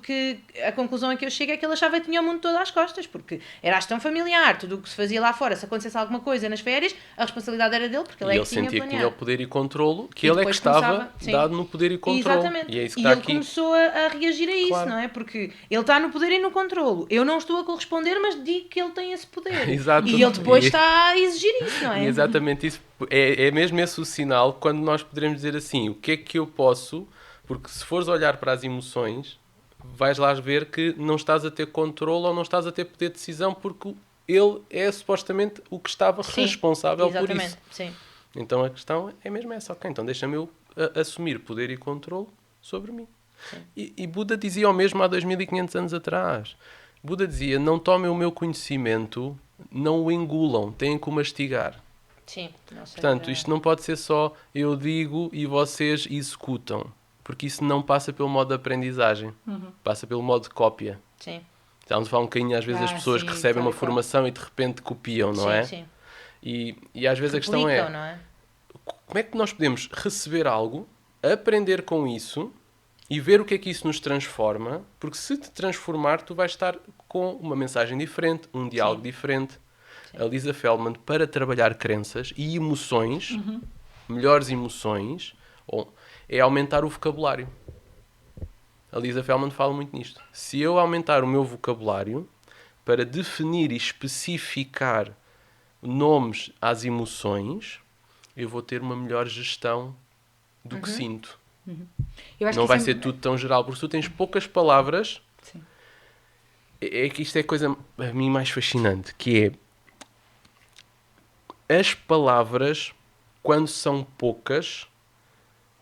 C: a conclusão a que eu chego é que ele achava que tinha o mundo todo às costas, porque era a gestão familiar, tudo o que se fazia lá fora, se acontecesse alguma coisa nas férias, a responsabilidade era dele, porque ele é que tinha
D: sentia
C: planeado.
D: que tinha o poder e controlo, que
C: E
D: ele é que
C: depois
D: estava
C: começava,
D: dado no poder e controlo.
C: Exatamente.
D: E é isso que
C: E
D: está
C: ele
D: aqui.
C: começou a reagir a isso,
D: Claro.
C: não é? Porque ele está no poder e no controlo. Eu não estou a corresponder, mas digo que ele tem esse poder.
D: Exato.
C: E ele depois está a exigir isso, não é?
D: E exatamente isso. É mesmo esse o sinal quando nós poderemos dizer assim, o que é que eu posso... Porque se fores olhar para as emoções, vais lá ver que não estás a ter controle ou não estás a ter poder de decisão porque ele é supostamente o que estava responsável por isso.
C: Sim.
D: Então a questão é mesmo essa. Ok, então deixa-me eu assumir poder e controle sobre mim. E Buda dizia o mesmo há 2500 anos atrás. Buda dizia, não tomem o meu conhecimento, não o engulam, têm que o mastigar.
C: Sim. Não sei,
D: Portanto, isto não pode ser só eu digo e vocês executam. Porque isso não passa pelo modo de aprendizagem. Passa pelo modo de cópia.
C: Sim.
D: Estamos a falar um bocadinho às vezes das pessoas que recebem uma formação e de repente copiam, não é?
C: Sim.
D: E às vezes
C: Replicam,
D: a questão
C: não é?
D: como é que nós podemos receber algo, aprender com isso e ver o que é que isso nos transforma, porque se te transformar tu vais estar com uma mensagem diferente, um diálogo diferente. A Lisa Feldman, para trabalhar crenças e emoções, melhores emoções, é aumentar o vocabulário. A Lisa Feldman fala muito nisto. Se eu aumentar o meu vocabulário para definir e especificar nomes às emoções, eu vou ter uma melhor gestão do que sinto.
B: Eu acho
D: Não
B: que
D: vai
B: isso
D: ser tudo tão geral, porque se tu tens poucas palavras,
B: Sim.
D: é que isto é a coisa a mim mais fascinante, que é as palavras, quando são poucas,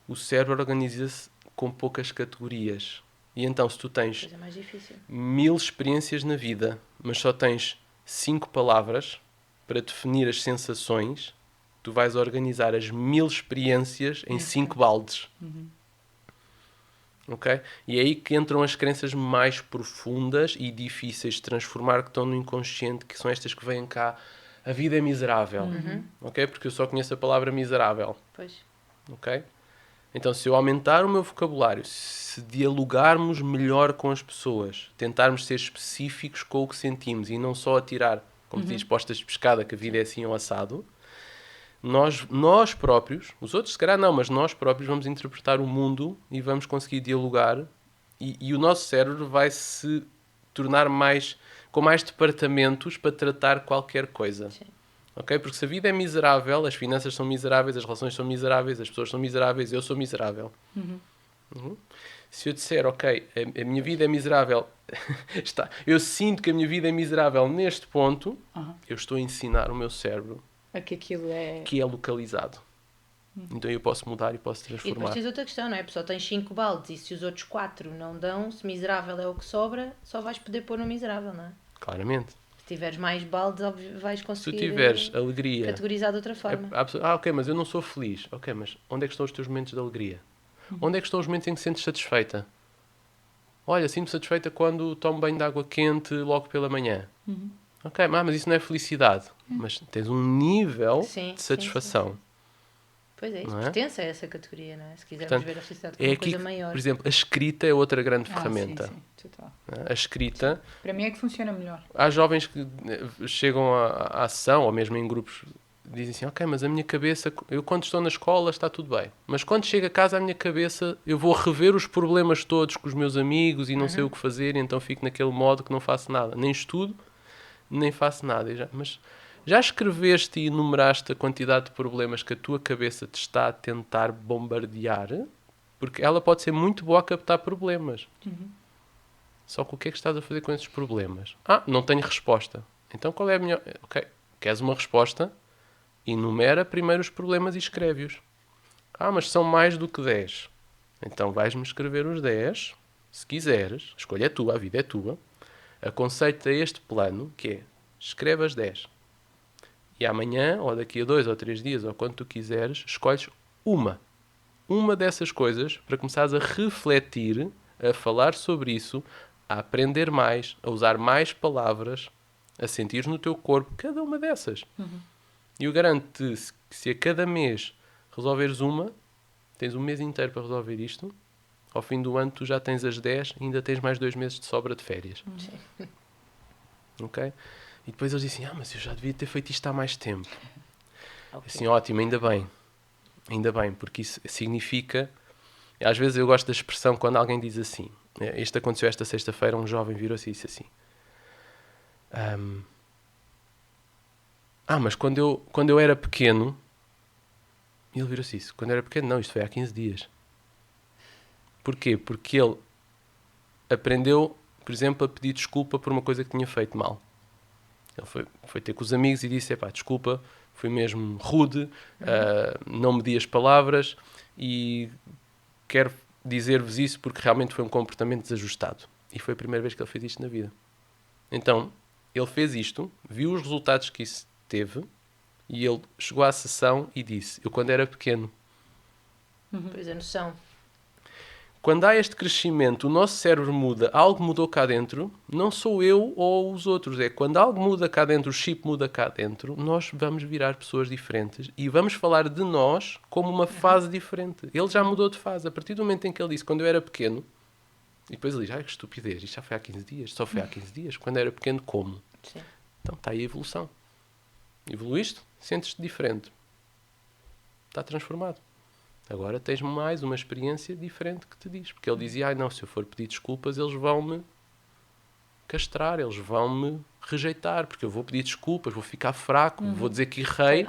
D: o cérebro organiza-se com poucas categorias. E então, se tu tens
C: Coisa mais difícil.
D: 1000 experiências na vida, mas só tens 5 palavras para definir as sensações, tu vais organizar as 1000 experiências em 5 baldes. Ok? E é aí que entram as crenças mais profundas e difíceis de transformar, que estão no inconsciente, que são estas que vêm cá. A vida é miserável. Ok? Porque eu só conheço a palavra miserável.
C: Pois.
D: Ok? Então, se eu aumentar o meu vocabulário, se dialogarmos melhor com as pessoas, tentarmos ser específicos com o que sentimos e não só atirar, como diz, postas de pescada, que a vida é assim ou assado, nós próprios, os outros se calhar não, mas nós próprios vamos interpretar o mundo e vamos conseguir dialogar e o nosso cérebro vai se tornar com mais departamentos para tratar qualquer coisa.
C: Sim.
D: Ok? Porque se a vida é miserável, as finanças são miseráveis, as relações são miseráveis, as pessoas são miseráveis, eu sou miserável. Se eu disser, ok, a minha vida é miserável, eu sinto que a minha vida é miserável neste ponto, eu estou a ensinar o meu cérebro
B: que aquilo é...
D: que é localizado. Então eu posso mudar e posso
C: E depois
D: transformar.
C: tens outra questão, não é? A pessoa tens 5 baldes e se os outros 4 não dão, se miserável é o que sobra, só vais poder pôr no miserável, não é?
D: Claramente.
C: Se tiveres mais baldes, vais
D: Se tu
C: conseguir
D: tiveres alegria...
C: categorizar de outra forma.
D: ok, mas eu não sou feliz. Ok, mas onde é que estão os teus momentos de alegria? Onde é que estão os momentos em que sentes satisfeita? Olha, sinto-me satisfeita quando tomo banho de água quente logo pela manhã. Ok, mas isso não é felicidade. Mas tens um nível
C: Sim,
D: de satisfação.
C: sim. Pois é, isso
D: Não é?
C: pertence a essa categoria, não é? Se quisermos
D: Portanto,
C: ver a felicidade como
D: É
C: uma
D: aqui
C: coisa
D: que,
C: maior.
D: por exemplo, a escrita é outra grande ferramenta.
B: Sim, total.
D: A escrita...
B: Para mim é que funciona melhor.
D: Há jovens que chegam à ação, ou mesmo em grupos, dizem assim, ok, mas a minha cabeça, eu quando estou na escola está tudo bem, mas quando chego a casa a minha cabeça, eu vou rever os problemas todos com os meus amigos e não sei o que fazer, e então fico naquele modo que não faço nada. Nem estudo, nem faço nada. Mas já escreveste e enumeraste a quantidade de problemas que a tua cabeça te está a tentar bombardear? Porque ela pode ser muito boa a captar problemas. Só que o que é que estás a fazer com esses problemas? Não tenho resposta. Então qual é a minha... Ok, queres uma resposta? Enumera primeiro os problemas e escreve-os. Mas são mais do que 10. Então vais-me escrever os 10, se quiseres, a escolha é tua, a vida é tua. Aconselho-te a este plano, que é, escreve as 10. E amanhã, ou daqui a 2 ou 3 dias, ou quando tu quiseres, escolhes uma dessas coisas para começares a refletir, a falar sobre isso, a aprender mais, a usar mais palavras, a sentir no teu corpo cada uma dessas. E eu garanto-te que se a cada mês resolveres uma, tens um mês inteiro para resolver isto, ao fim do ano tu já tens as 10 e ainda tens mais 2 meses de sobra de férias. Ok? E depois eles dizem, mas eu já devia ter feito isto há mais tempo. Assim, ótimo, ainda bem, porque isso significa... Às vezes eu gosto da expressão quando alguém diz assim, isto aconteceu esta sexta-feira, um jovem virou-se e disse assim, mas quando eu era pequeno, e ele virou-se isso, quando eu era pequeno, não, isto foi há 15 dias. Porquê? Porque ele aprendeu, por exemplo, a pedir desculpa por uma coisa que tinha feito mal. Ele foi ter com os amigos e disse, desculpa, fui mesmo rude, não medi as palavras e quero dizer-vos isso porque realmente foi um comportamento desajustado. E foi a primeira vez que ele fez isto na vida. Então, ele fez isto, viu os resultados que isso teve e ele chegou à sessão e disse, eu quando era pequeno.
C: Pois a noção.
D: Quando há este crescimento, o nosso cérebro muda, algo mudou cá dentro, não sou eu ou os outros, é quando algo muda cá dentro, o chip muda cá dentro, nós vamos virar pessoas diferentes e vamos falar de nós como uma fase diferente. Ele já mudou de fase, a partir do momento em que ele disse, quando eu era pequeno, e depois ele diz, que estupidez, isto já foi há 15 dias, só foi há 15 dias, quando eu era pequeno, como?
C: Sim.
D: Então está aí a evolução. Evoluíste, sentes-te diferente. Está transformado. Agora tens mais uma experiência diferente que te diz. Porque ele dizia, não, se eu for pedir desculpas, eles vão-me castrar, eles vão-me rejeitar, porque eu vou pedir desculpas, vou ficar fraco, vou dizer que errei.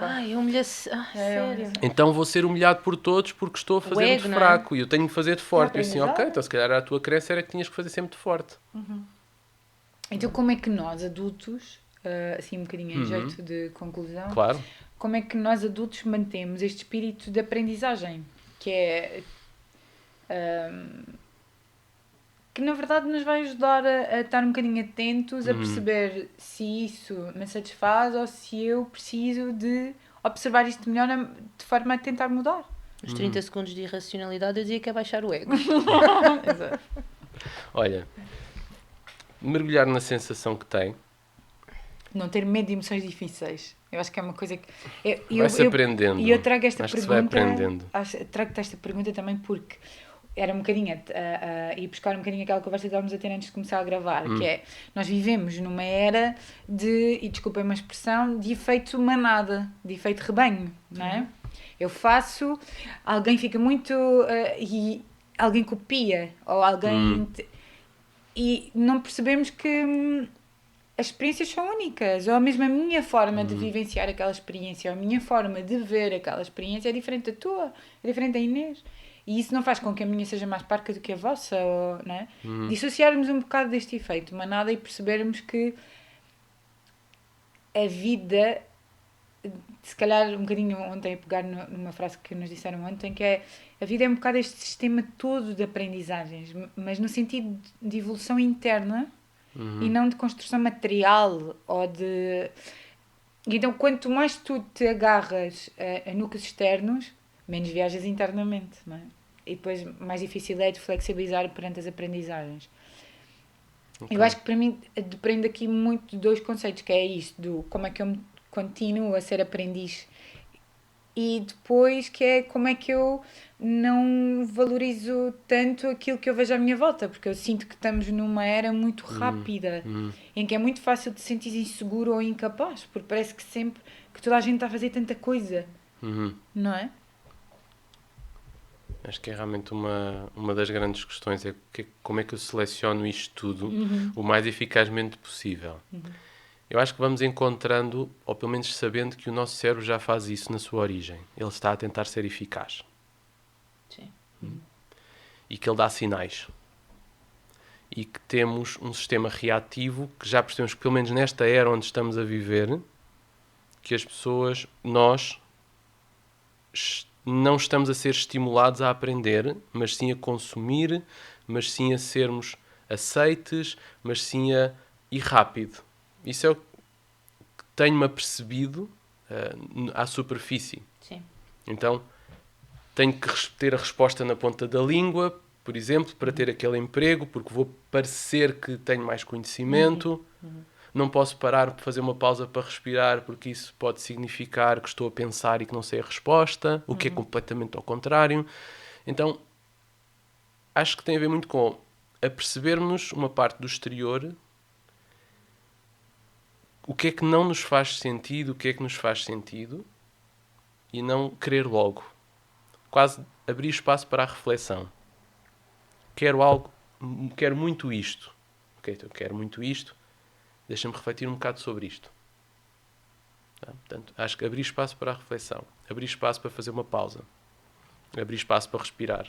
C: Sério.
D: Então vou ser humilhado por todos porque estou a fazer de fraco e eu tenho que fazer de forte. E assim, então se calhar a tua crença era que tinhas que fazer sempre de forte.
B: Então como é que nós, adultos, assim um bocadinho em jeito de conclusão,
D: claro,
B: como é que nós adultos mantemos este espírito de aprendizagem, que é que na verdade nos vai ajudar a estar um bocadinho atentos, a perceber se isso me satisfaz ou se eu preciso de observar isto melhor de forma a tentar mudar.
C: Os 30 segundos de irracionalidade eu dizia que é baixar o ego.
B: Exato.
D: olha, mergulhar na sensação que tem.
B: Não ter medo de emoções difíceis. Eu acho que é uma coisa que...
D: Vai-se aprendendo.
B: E eu trago esta
D: Acho que se vai
B: pergunta...
D: aprendendo.
B: Trago-te esta pergunta também porque era um bocadinho a ir buscar um bocadinho aquela conversa que estávamos a ter antes de começar a gravar, que é, nós vivemos numa era de, e desculpem uma expressão, de efeito manada, de efeito rebanho, não é? Eu faço, alguém fica muito... e alguém copia, ou alguém... E não percebemos que... as experiências são únicas, ou mesmo a minha forma de vivenciar aquela experiência, ou a minha forma de ver aquela experiência é diferente da tua, é diferente da Inês. E isso não faz com que a minha seja mais parca do que a vossa, ou, não é? Dissociarmos um bocado deste efeito manada e percebermos que a vida, se calhar um bocadinho ontem, a pegar numa frase que nos disseram ontem, que é, a vida é um bocado este sistema todo de aprendizagens, mas no sentido de evolução interna, e não de construção material ou de... Então, quanto mais tu te agarras a núcleos externos, menos viajas internamente, não é? E depois mais difícil é de flexibilizar perante as aprendizagens. Okay. Eu acho que para mim depende aqui muito de dois conceitos, que é isto, do como é que eu me continuo a ser aprendiz, e depois que é como é que eu não valorizo tanto aquilo que eu vejo à minha volta, porque eu sinto que estamos numa era muito rápida, em que é muito fácil te sentir inseguro ou incapaz, porque parece que sempre que toda a gente está a fazer tanta coisa, não é?
D: Acho que é realmente uma das grandes questões, é como é que eu seleciono isto tudo o mais eficazmente possível. Eu acho que vamos encontrando, ou pelo menos sabendo, que o nosso cérebro já faz isso na sua origem. Ele está a tentar ser eficaz.
C: Sim.
D: E que ele dá sinais. E que temos um sistema reativo que já percebemos que, pelo menos nesta era onde estamos a viver, que as pessoas, nós, não estamos a ser estimulados a aprender, mas sim a consumir, mas sim a sermos aceites, mas sim a ir rápido. Isso é o que tenho-me apercebido à superfície.
C: Sim.
D: Então, tenho que ter a resposta na ponta da língua, por exemplo, para ter aquele emprego, porque vou parecer que tenho mais conhecimento. Não posso parar para fazer uma pausa para respirar, porque isso pode significar que estou a pensar e que não sei a resposta, o que é completamente ao contrário. Então, acho que tem a ver muito com apercebermos uma parte do exterior, o que é que não nos faz sentido, o que é que nos faz sentido, e não querer logo. Quase abrir espaço para a reflexão. Quero muito isto. Ok, então quero muito isto. Deixa-me refletir um bocado sobre isto. Tá? Portanto, acho que abrir espaço para a reflexão. Abrir espaço para fazer uma pausa. Abrir espaço para respirar.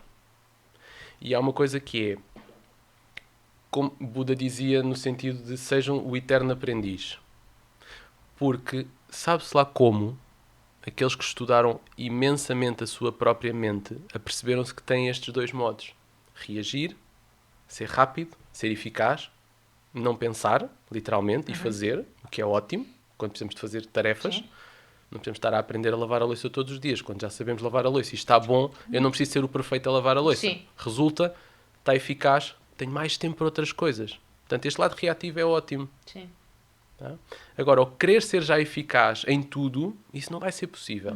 D: E há uma coisa que é, como Buda dizia, no sentido de sejam o eterno aprendiz. Porque sabe-se lá como aqueles que estudaram imensamente a sua própria mente aperceberam-se que têm estes dois modos. Reagir, ser rápido, ser eficaz, não pensar, literalmente, e fazer, o que é ótimo, quando precisamos de fazer tarefas.
C: Sim.
D: Não precisamos estar a aprender a lavar a louça todos os dias. Quando já sabemos lavar a louça e está bom, eu não preciso ser o perfeito a lavar a louça.
C: Sim.
D: Resulta, está eficaz, tenho mais tempo para outras coisas. Portanto, este lado reativo é ótimo.
C: Sim.
D: Tá? Agora, o querer ser já eficaz em tudo, isso não vai ser possível.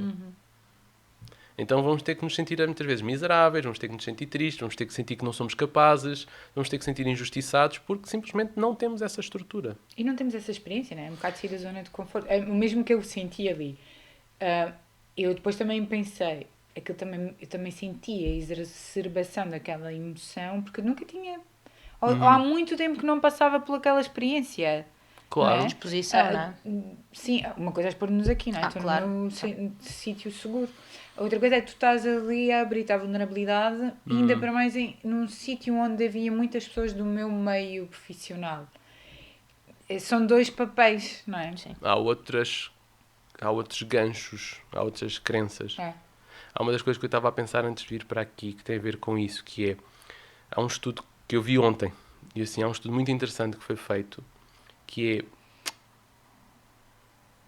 D: Então vamos ter que nos sentir muitas vezes miseráveis, vamos ter que nos sentir tristes, vamos ter que sentir que não somos capazes, vamos ter que sentir injustiçados, porque simplesmente não temos essa estrutura.
B: E não temos essa experiência, não é? Um bocado de sair da zona de conforto. É o mesmo que eu senti ali. Eu depois também pensei, eu também senti a exacerbação daquela emoção, porque eu nunca tinha... Ou há muito tempo que não passava por aquela experiência.
D: Claro.
B: Não é?
C: Disposição, não é?
B: Sim, uma coisa é pôr-nos aqui, não é? Estou
C: claro.
B: no sítio seguro. Outra coisa é que tu estás ali a abrir a vulnerabilidade, e ainda para mais num sítio onde havia muitas pessoas do meu meio profissional. São dois papéis, não é?
C: Sim.
D: Há outros ganchos, há outras crenças.
B: É.
D: Há uma das coisas que eu estava a pensar antes de vir para aqui, que tem a ver com isso, que é, há um estudo que eu vi ontem, e assim, há um estudo muito interessante que foi feito, que é,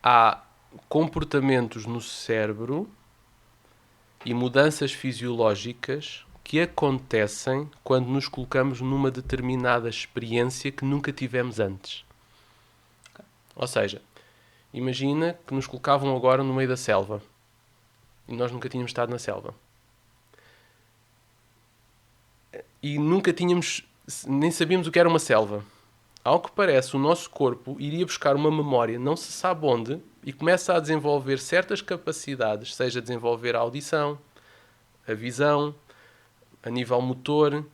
D: há comportamentos no cérebro e mudanças fisiológicas que acontecem quando nos colocamos numa determinada experiência que nunca tivemos antes. Ou seja, imagina que nos colocavam agora no meio da selva e nós nunca tínhamos estado na selva. E nunca tínhamos, nem sabíamos o que era uma selva. Ao que parece, o nosso corpo iria buscar uma memória, não se sabe onde, e começa a desenvolver certas capacidades, seja desenvolver a audição, a visão, a nível motor,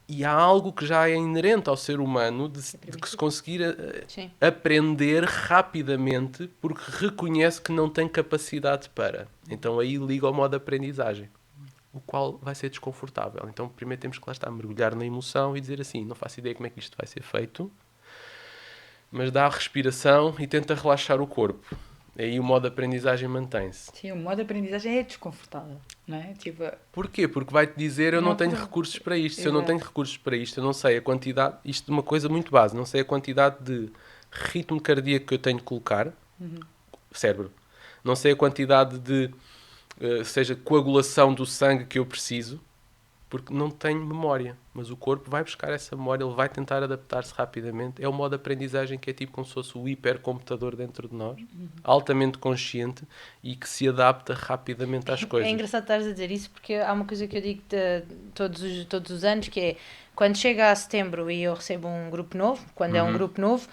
D: e há algo que já é inerente ao ser humano de que se conseguir aprender rapidamente porque reconhece que não tem capacidade para. Então aí liga ao modo aprendizagem, o qual vai ser desconfortável. Então primeiro temos que lá estar, mergulhar na emoção e dizer assim, não faço ideia como é que isto vai ser feito, mas dá a respiração e tenta relaxar o corpo. Aí o modo aprendizagem mantém-se.
B: Sim, o modo de aprendizagem é desconfortável, não é? Tipo,
D: porquê? Porque vai-te dizer, eu não tenho recursos para isto. Se eu não
B: Exato.
D: tenho recursos para isto, eu não sei a quantidade, isto é uma coisa muito básica, não sei a quantidade de ritmo cardíaco que eu tenho que colocar, cérebro. Não sei a quantidade de, seja, coagulação do sangue que eu preciso, porque não tenho memória. Mas o corpo vai buscar essa memória, ele vai tentar adaptar-se rapidamente. É o modo de aprendizagem que é tipo como se fosse o hipercomputador dentro de nós, altamente consciente e que se adapta rapidamente às coisas.
C: É engraçado estares a dizer isso porque há uma coisa que eu digo todos os anos, que é quando chega a setembro e eu recebo um grupo novo, quando é um grupo novo,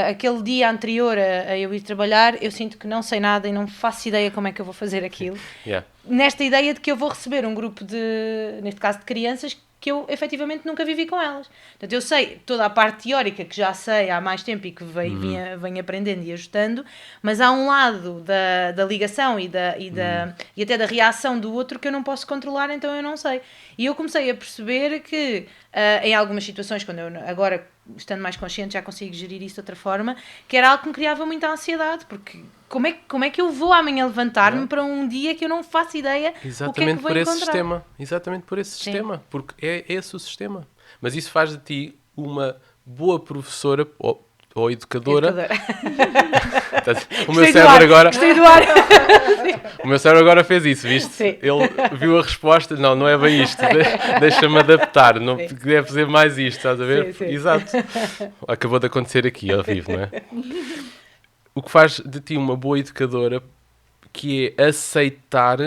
C: aquele dia anterior a eu ir trabalhar, eu sinto que não sei nada e não faço ideia como é que eu vou fazer aquilo.
D: Yeah.
C: Nesta ideia de que eu vou receber um grupo neste caso de crianças, que eu efetivamente nunca vivi com elas. Portanto, eu sei toda a parte teórica que já sei há mais tempo e que venho aprendendo e ajustando, mas há um lado da ligação e até da reação do outro que eu não posso controlar, então eu não sei. E eu comecei a perceber que em algumas situações, quando eu agora estando mais consciente, já consigo gerir isso de outra forma, que era algo que me criava muita ansiedade, porque como é que eu vou amanhã levantar-me para um dia que eu não faço ideia o que é que vou encontrar?
D: Exatamente por esse sistema, porque é esse o sistema. Mas isso faz de ti uma boa professora ou educadora. O meu cérebro agora... O meu cérebro agora fez isso, viste?
C: Sim.
D: Ele viu a resposta, não é bem isto, deixa-me adaptar, não deve fazer mais isto, estás a ver?
B: Sim.
D: Exato. Acabou de acontecer aqui, ao vivo, não é? O que faz de ti uma boa educadora, que é aceitar,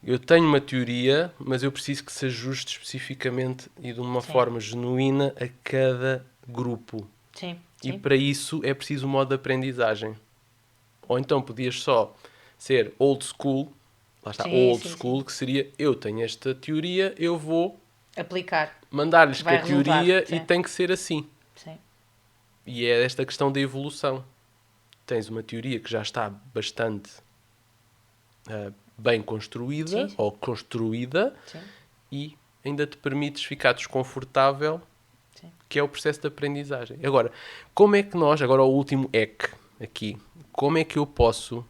D: eu tenho uma teoria, mas eu preciso que se ajuste especificamente e de uma forma genuína a cada grupo.
C: Sim.
D: E para isso é preciso um modo de aprendizagem. Ou então podias só ser old school, lá está, school, que seria, eu tenho esta teoria, eu vou
C: aplicar,
D: mandar-lhes
C: vai
D: que a teoria
C: resultar,
D: e tem que ser assim.
C: Sim.
D: E é esta questão da evolução. Tens uma teoria que já está bastante bem construída,
C: Sim.
D: ou construída,
C: Sim.
D: e ainda te permites ficar desconfortável, que é o processo de aprendizagem. Agora, como é que nós, agora o último aqui, como é que eu posso,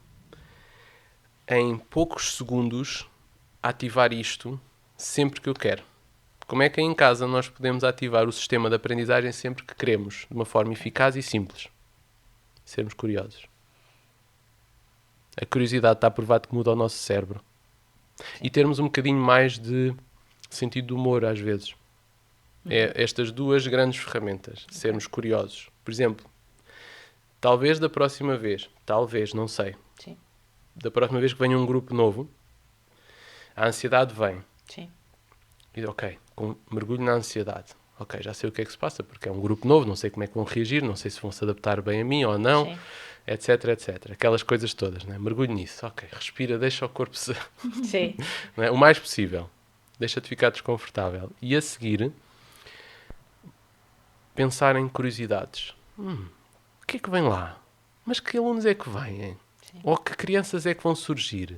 D: em poucos segundos, ativar isto sempre que eu quero? Como é que em casa nós podemos ativar o sistema de aprendizagem sempre que queremos, de uma forma eficaz e simples? Sermos curiosos. A curiosidade está provado que muda o nosso cérebro. E termos um bocadinho mais de sentido de humor, às vezes. É estas duas grandes ferramentas. Sermos curiosos. Por exemplo, talvez da próxima vez, não sei.
C: Sim.
D: Da próxima vez que venha um grupo novo, a ansiedade vem.
C: Sim.
D: E mergulho na ansiedade. Ok, já sei o que é que se passa, porque é um grupo novo, não sei como é que vão reagir, não sei se vão se adaptar bem a mim ou não,
C: Sim.
D: etc. Aquelas coisas todas, né? Mergulho nisso. Ok, respira, deixa o corpo se...
C: Sim.
D: Não é? O mais possível. Deixa-te ficar desconfortável. E a seguir, pensar em curiosidades. O que é que vem lá? Mas que alunos é que vêm?
C: Sim.
D: Ou que crianças é que vão surgir?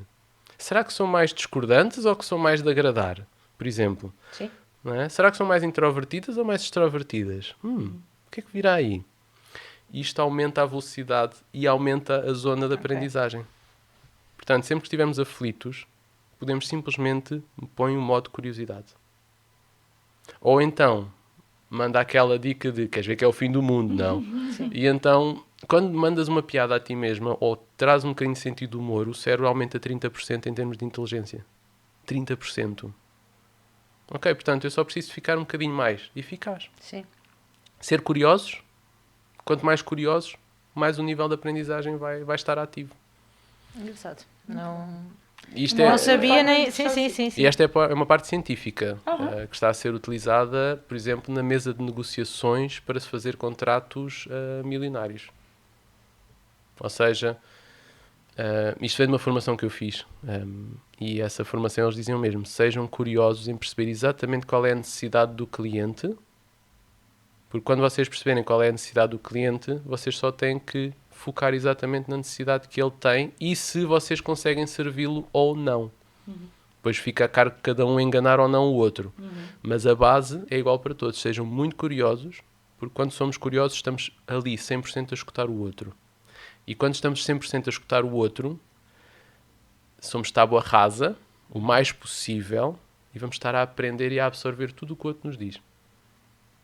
D: Será que são mais discordantes ou que são mais de agradar? Por exemplo.
C: Sim.
D: Não é? Será que são mais introvertidas ou mais extrovertidas? O que é que virá aí? Isto aumenta a velocidade e aumenta a zona de aprendizagem. Portanto, sempre que estivermos aflitos, podemos simplesmente pôr um modo de curiosidade. Ou então, manda aquela dica de queres ver que é o fim do mundo, não?
C: Sim.
D: E então, quando mandas uma piada a ti mesma ou traz um bocadinho de sentido de humor, o cérebro aumenta 30% em termos de inteligência. 30%. Ok, portanto, eu só preciso ficar um bocadinho mais eficaz.
C: Sim.
D: Ser curiosos. Quanto mais curiosos, mais o nível de aprendizagem vai estar ativo.
C: Engraçado. Não
B: sabia
C: nem... Sim.
D: E esta é uma parte científica que está a ser utilizada, por exemplo, na mesa de negociações para se fazer contratos milionários. Ou seja, isto foi de uma formação que eu fiz. E essa formação eles diziam mesmo, sejam curiosos em perceber exatamente qual é a necessidade do cliente, porque quando vocês perceberem qual é a necessidade do cliente, vocês só têm que focar exatamente na necessidade que ele tem e se vocês conseguem servi-lo ou não. Depois fica a cargo de cada um enganar ou não o outro. Mas a base é igual para todos. Sejam muito curiosos, porque quando somos curiosos estamos ali 100% a escutar o outro. E quando estamos 100% a escutar o outro, somos tábua rasa, o mais possível, e vamos estar a aprender e a absorver tudo o que o outro nos diz.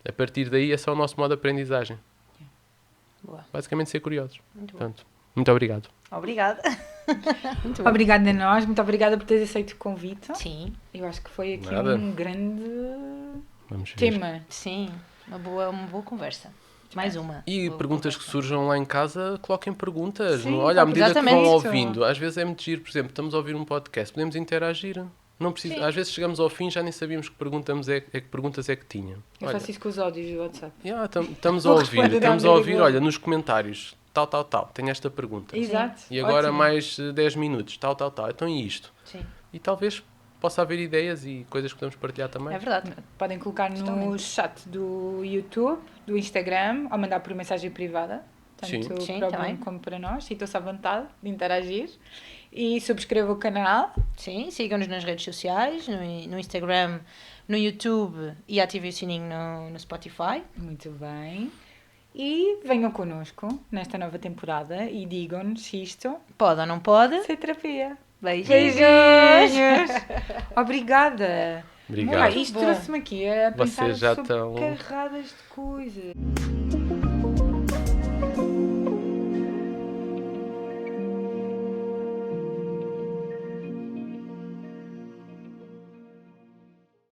D: A partir daí, esse é o nosso modo de aprendizagem.
C: Boa.
D: Basicamente, ser curiosos.
C: Muito bom.
D: Portanto, muito obrigado.
C: Obrigada. Muito bom.
B: Obrigada a nós, muito obrigada por teres aceito o convite.
C: Sim.
B: Eu acho que foi aqui
D: Nada.
B: um grande
D: Vamos ver.
B: tema.
C: Sim. Uma boa conversa. Mais uma.
D: E
C: Boa
D: perguntas que
C: conversa.
D: surjam lá em casa, coloquem perguntas.
B: Sim,
D: Olha, à medida que vão
C: exatamente.
D: ouvindo, às vezes é muito giro, por exemplo, estamos a ouvir um podcast, podemos interagir. Não precisa, às vezes chegamos ao fim já nem sabíamos que perguntas é que tinha.
B: Eu
D: Olha,
B: faço isso com os áudios do WhatsApp.
D: estamos a
B: Vou
D: ouvir,
B: responder à amiga igual.
D: olha, nos comentários, tal, tenho esta pergunta.
B: Exato.
D: E agora
B: Ótimo.
D: mais 10 minutos, tal, então e isto?
C: Sim.
D: E talvez possa haver ideias e coisas que podemos partilhar também.
C: É verdade.
B: Podem colocar no
C: Totalmente.
B: chat do YouTube, do Instagram, ou mandar por mensagem privada. Tanto
C: Sim,
B: para o
C: também.
B: Bruno como para nós. Sintam-se à vontade de interagir. E subscrevam o canal.
C: Sim, sigam-nos nas redes sociais, no Instagram, no YouTube e ativem o sininho no Spotify.
B: Muito bem. E venham connosco nesta nova temporada e digam-nos se isto
C: Pode ou não pode?
B: ser terapia.
C: Beijinhos!
B: Beijinhos! Obrigada!
D: Obrigado.
B: Moura, isto
C: Bom.
B: trouxe-me aqui a pensar
D: Vocês já
B: sobre
D: estão-
B: carradas de coisas.